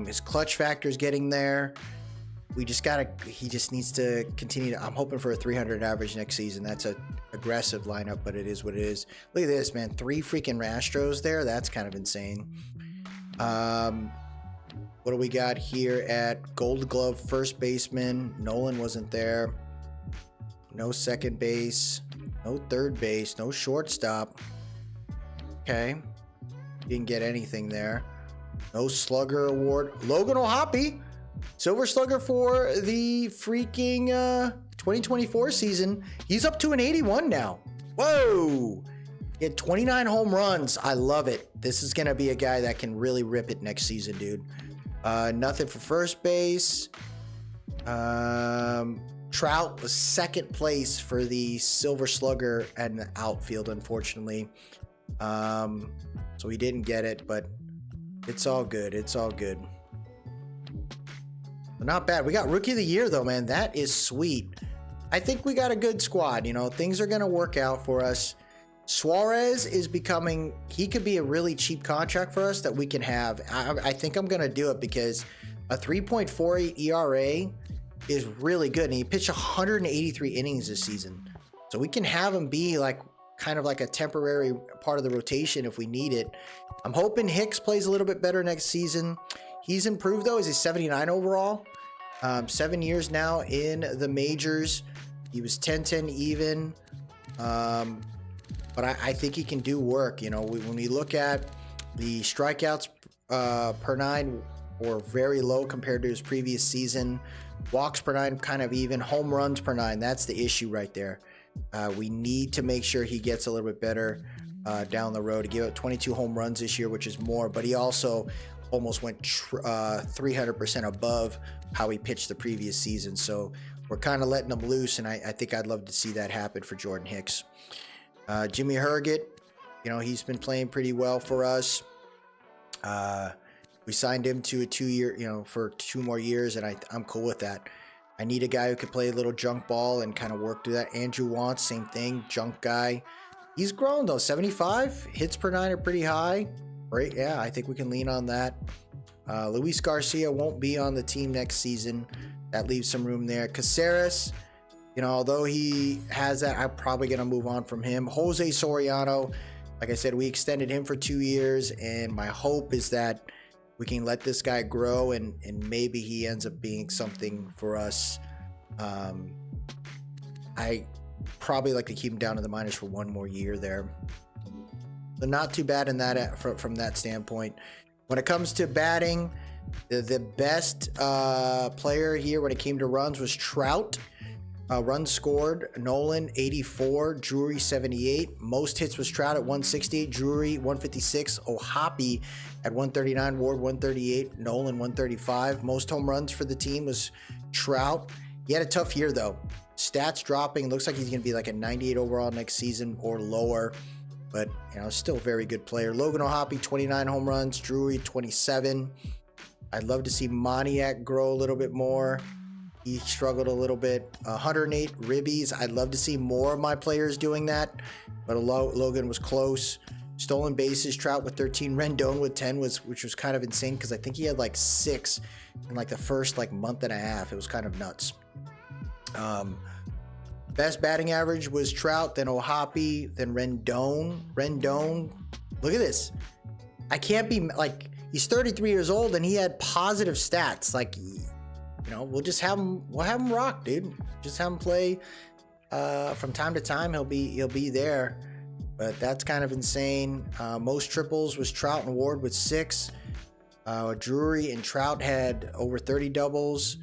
His clutch factor is getting there. He just needs to continue I'm hoping for a 300 average next season. That's a aggressive lineup, but it is what it is. Look at this, man. 3 freaking Astros there. That's kind of insane. What do we got here at Gold Glove first baseman? Nolan wasn't there. No second base, no third base, no shortstop. Okay. Didn't get anything there. No slugger award. Logan O'Hoppe, Silver Slugger for the freaking 2024 season. He's up to an 81 now. Whoa. He had 29 home runs. I love it. This is going to be a guy that can really rip it next season, dude. Nothing for first base. Trout was second place for the Silver Slugger and the outfield, unfortunately. So he didn't get it, but it's all good. It's all good. Not bad. We got Rookie of the Year, though, man. That is sweet. I think we got a good squad. You know, things are going to work out for us. Suarez is becoming, he could be a really cheap contract for us that we can have. I think I'm going to do it because a 3.48 ERA is really good, and he pitched 183 innings this season, so we can have him be like kind of like a temporary part of the rotation if we need it. I'm hoping Hicks plays a little bit better next season. He's improved though. He's a 79 overall, 7 years now in the majors. He was 10-10 even, but I think he can do work. You know, when we look at the strikeouts per 9 were very low compared to his previous season. Walks per 9 kind of even. Home runs per 9, that's the issue right there. We need to make sure he gets a little bit better down the road. He gave up 22 home runs this year, which is more, but he also almost went 300% above how he pitched the previous season. So we're kind of letting him loose, and I think I'd love to see that happen for Jordan Hicks. Jimmy Herget, you know, he's been playing pretty well for us. We signed him to a 2-year, you know, for 2 more years, and I'm cool with that. I need a guy who can play a little junk ball and kind of work through that. Andrew Wantz, same thing, junk guy. He's grown though, 75 hits per 9 are pretty high. Right? Yeah, I think we can lean on that. Luis Garcia won't be on the team next season. That leaves some room there. Caceres, you know, although he has that, I'm probably going to move on from him. Jose Soriano, like I said, we extended him for 2 years, and my hope is that we can let this guy grow and maybe he ends up being something for us. I probably like to keep him down to the minors for 1 more year there. So not too bad in that from that standpoint. When it comes to batting, the best player here when it came to runs was Trout. Runs scored, Nolan 84, Drury 78. Most hits was Trout at 168, Drury 156, O'Hoppe at 139, Ward 138, Nolan 135. Most home runs for the team was Trout. He had a tough year though. Stats dropping. Looks like he's going to be like a 98 overall next season or lower. But, you know, still a very good player. Logan O'Hoppe, 29 home runs, Drury 27. I'd love to see Moniak grow a little bit more. He struggled a little bit. 108 ribbies. I'd love to see more of my players doing that, but Logan was close. Stolen bases, Trout with 13, Rendon with 10, which was kind of insane because I think he had like 6 in like the first like month and a half. It was kind of nuts. Best batting average was Trout, then O'Hoppe, then Rendon. Look at this. I can't be like, he's 33 years old and he had positive stats. Like, you know, we'll have him rock, dude. Just have him play from time to time. He'll be there. But that's kind of insane. Most triples was Trout and Ward with 6. Drury and Trout had over 30 doubles.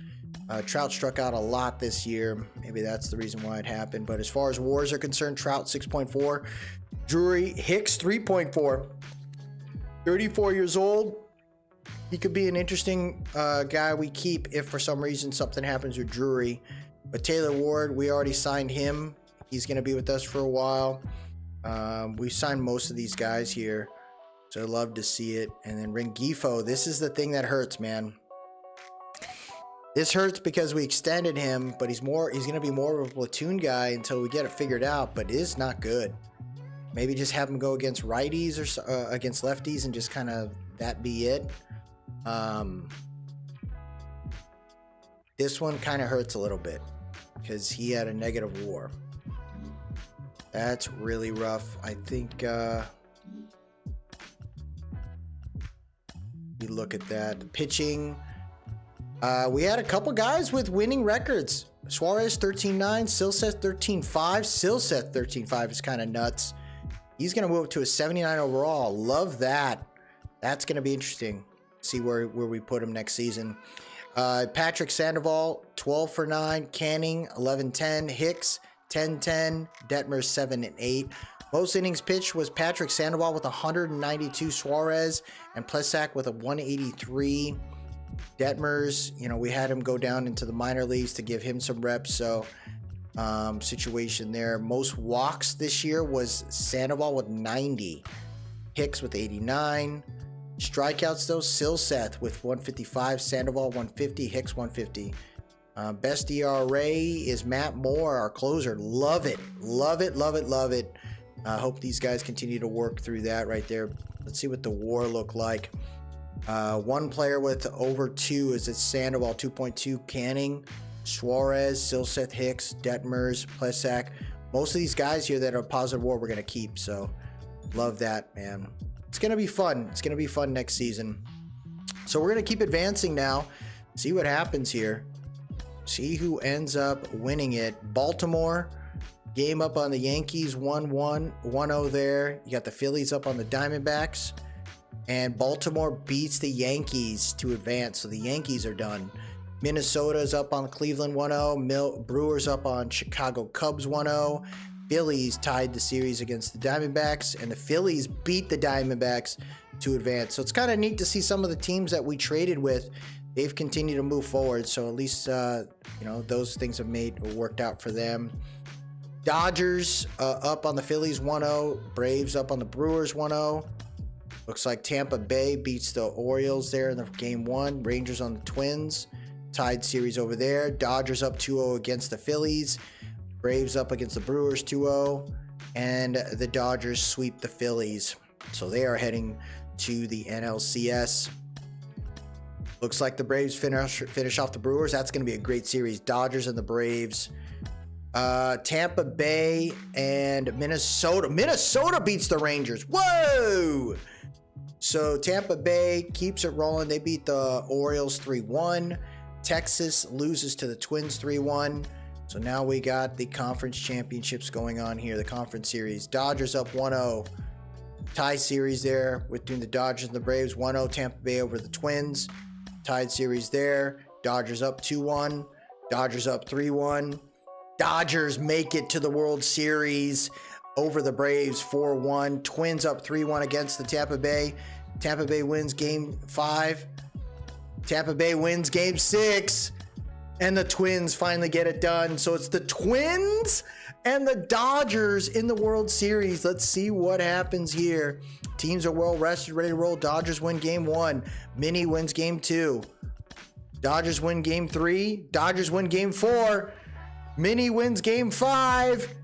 Trout struck out a lot this year. Maybe that's the reason why it happened. But as far as WARs are concerned, Trout 6.4. Drury, Hicks 3.4. 34 years old. He could be an interesting guy we keep if for some reason something happens with Drury. But Taylor Ward, we already signed him. He's going to be with us for a while. We signed most of these guys here, so I'd love to see it. And then Rengifo, this is the thing that hurts, man. This hurts because we extended him, but he's going to be more of a platoon guy until we get it figured out, but it is not good. Maybe just have him go against righties or against lefties and just kind of that be it. This one kind of hurts a little bit because he had a negative WAR. That's really rough. I think we look at that. The pitching. We had a couple guys with winning records. Suarez 13-9, Silseth 13-5. Silseth 13-5 is kind of nuts. He's going to move up to a 79 overall. Love that. That's going to be interesting. See where we put him next season. Patrick Sandoval 12-9. Canning 11-10. Hicks 10-10, Detmers 7-8. Most innings pitched was Patrick Sandoval with 192, Suarez and Plesac with a 183. Detmers, you know, we had him go down into the minor leagues to give him some reps, so situation there. Most walks this year was Sandoval with 90, Hicks with 89. Strikeouts though, Silseth with 155, Sandoval 150, Hicks 150. Best ERA is Matt Moore, our closer. Love it. Hope these guys continue to work through that right there. Let's see what the WAR look like. One player with over 2 is Sandoval, 2.2. Canning, Suarez, Silseth, Hicks, Detmers, Plesac. Most of these guys here that are positive WAR we're going to keep. So love that, man. It's going to be fun. It's going to be fun next season. So we're going to keep advancing now. See what happens here. See who ends up winning it. Baltimore, game up on the Yankees, 1-1, 1-0 there. You got the Phillies up on the Diamondbacks. And Baltimore beats the Yankees to advance, so the Yankees are done. Minnesota's up on Cleveland 1-0. Brewers up on Chicago Cubs 1-0. Phillies tied the series against the Diamondbacks, and the Phillies beat the Diamondbacks to advance. So it's kind of neat to see some of the teams that we traded with. They've continued to move forward, so at least those things have worked out for them. Dodgers up on the Phillies 1-0. Braves up on the Brewers 1-0. Looks like Tampa Bay beats the Orioles there in the game 1. Rangers on the Twins. Tied series over there. Dodgers up 2-0 against the Phillies. Braves up against the Brewers 2-0. And the Dodgers sweep the Phillies. So they are heading to the NLCS. Looks like the Braves finish off the Brewers. That's going to be a great series. Dodgers and the Braves. Tampa Bay and Minnesota. Minnesota beats the Rangers. Whoa! So Tampa Bay keeps it rolling. They beat the Orioles 3-1. Texas loses to the Twins 3-1. So now we got the conference championships going on here. The conference series. Dodgers up 1-0. Tie series there between the Dodgers and the Braves. 1-0 Tampa Bay over the Twins. Tied series there. Dodgers up 2-1. Dodgers up 3-1. Dodgers make it to the World Series over the Braves 4-1. Twins up 3-1 against the Tampa Bay. Tampa Bay wins game 5. Tampa Bay wins game 6. And the Twins finally get it done. So it's the Twins and the Dodgers in the World Series. Let's see what happens here. Teams are well rested, ready to roll. Dodgers win game 1. Minnie wins game 2. Dodgers win game 3. Dodgers win game 4. Minnie wins game 5.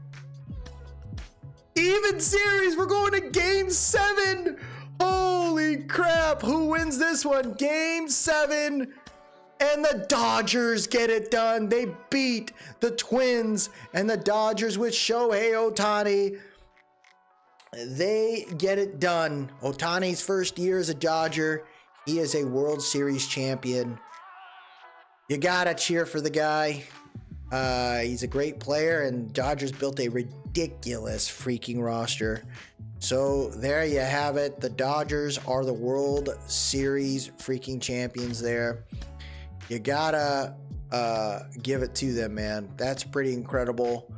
Even series. We're going to game 7. Holy crap. Who wins this one? Game 7. And the Dodgers get it done. They beat the Twins and the Dodgers with Shohei Ohtani. They get it done. Ohtani's first year as a Dodger. He is a World Series champion. You gotta cheer for the guy. He's a great player, and Dodgers built a ridiculous freaking roster. So there you have it. The Dodgers are the World Series freaking champions there. You gotta give it to them, man. That's pretty incredible.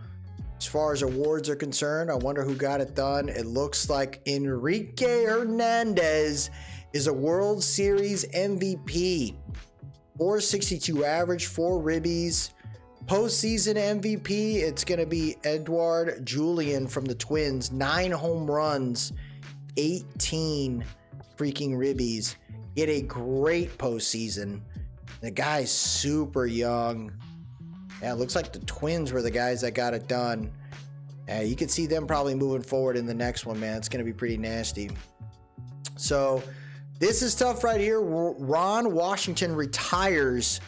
As far as awards are concerned, I wonder who got it done. It looks like Enrique Hernandez is a World Series MVP. 462 average, 4 ribbies. Postseason MVP, it's going to be Edouard Julien from the Twins. 9 home runs, 18 freaking ribbies. He had a great postseason. The guy's super young. Yeah, it looks like the Twins were the guys that got it done. You could see them probably moving forward in the next one, man. It's going to be pretty nasty. So this is tough right here. Ron Washington retires.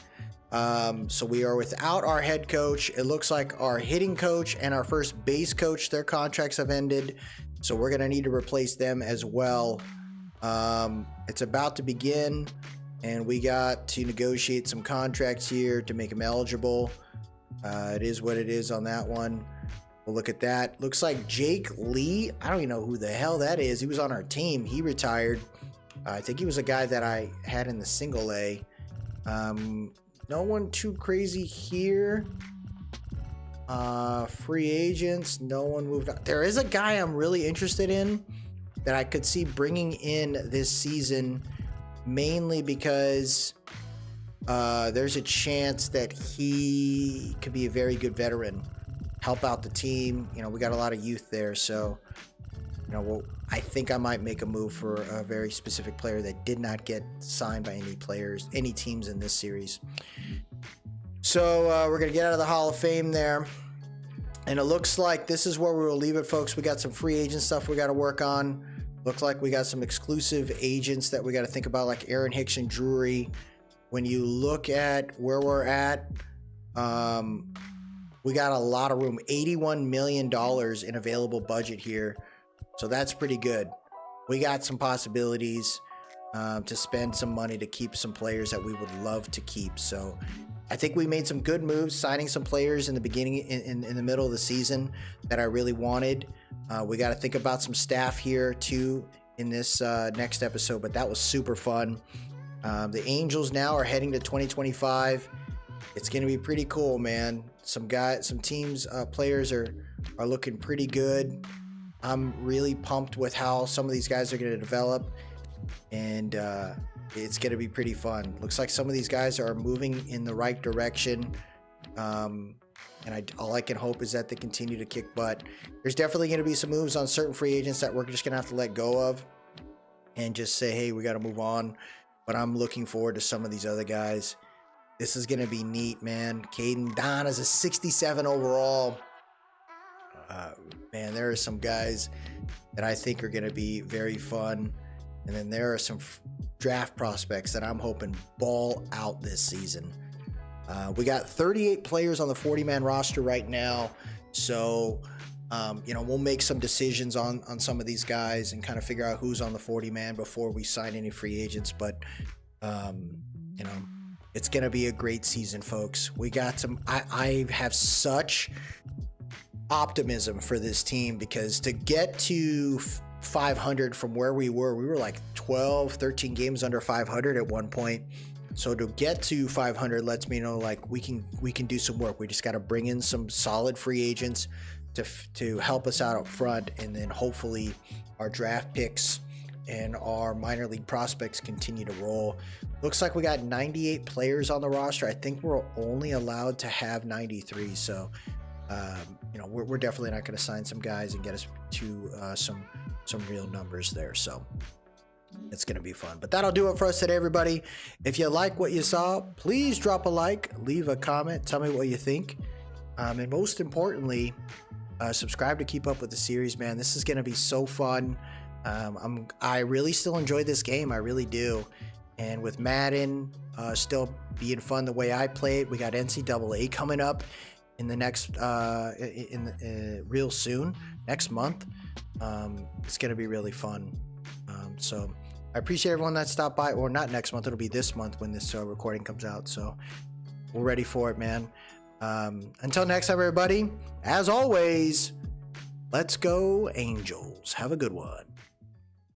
So we are without our head coach. It looks like our hitting coach and our first base coach, their contracts have ended. So we're going to need to replace them as well. It's about to begin, and we got to negotiate some contracts here to make them eligible. It is what it is on that one. We'll look at that. Looks like Jake Lee. I don't even know who the hell that is. He was on our team. He retired. I think he was a guy that I had in the single A. No one too crazy here. Free agents. No one moved on. There is a guy I'm really interested in that I could see bringing in this season, mainly because there's a chance that he could be a very good veteran, help out the team. You know, we got a lot of youth there, so you know, I think I might make a move for a very specific player that did not get signed by any teams in this series. So we're gonna get out of the Hall of Fame there, and it looks like this is where we will leave it, folks. We got some free agent stuff we got to work on. Looks like we got some exclusive agents that we got to think about, like Aaron Hicks and Drury. When you look at where we're at, we got a lot of room. $81 million in available budget here. So that's pretty good. We got some possibilities to spend some money to keep some players that we would love to keep. So I think we made some good moves, signing some players in the beginning, in the middle of the season that I really wanted. We got to think about some staff here too in this next episode, but that was super fun. The Angels now are heading to 2025. It's going to be pretty cool, man. Some teams, players are looking pretty good. I'm really pumped with how some of these guys are going to develop, and it's going to be pretty fun. Looks like some of these guys are moving in the right direction, and all I can hope is that they continue to kick butt. There's definitely going to be some moves on certain free agents that we're just going to have to let go of and just say, hey, we got to move on. But I'm looking forward to some of these other guys. This is going to be neat, man. Caden Don is a 67 overall. Man, there are some guys that I think are going to be very fun. And then there are some draft prospects that I'm hoping ball out this season. We got 38 players on the 40-man roster right now. So, you know, we'll make some decisions on some of these guys and kind of figure out who's on the 40-man before we sign any free agents. But, you know, it's going to be a great season, folks. We got some, I have such optimism for this team, because to get to 500 from where we were like 12, 13 games under 500 at one point. So to get to 500 lets me know like we can do some work. We just got to bring in some solid free agents to help us out up front, and then hopefully our draft picks and our minor league prospects continue to roll. Looks like we got 98 players on the roster. I think we're only allowed to have 93. So, you know, we're definitely not going to sign some guys and get us to some real numbers there. So it's going to be fun. But that'll do it for us today, everybody. If you like what you saw, please drop a like, leave a comment, tell me what you think. And most importantly, Subscribe to keep up with the series, man. This is going to be so fun. I really still enjoy this game. I really do. And with Madden still being fun the way I play it, we got NCAA coming up in the next real soon, next month. It's going to be really fun. So I appreciate everyone that stopped by, or not next month. It'll be this month when this recording comes out. So we're ready for it, man. Until next time, everybody, as always, let's go Angels. Have a good one.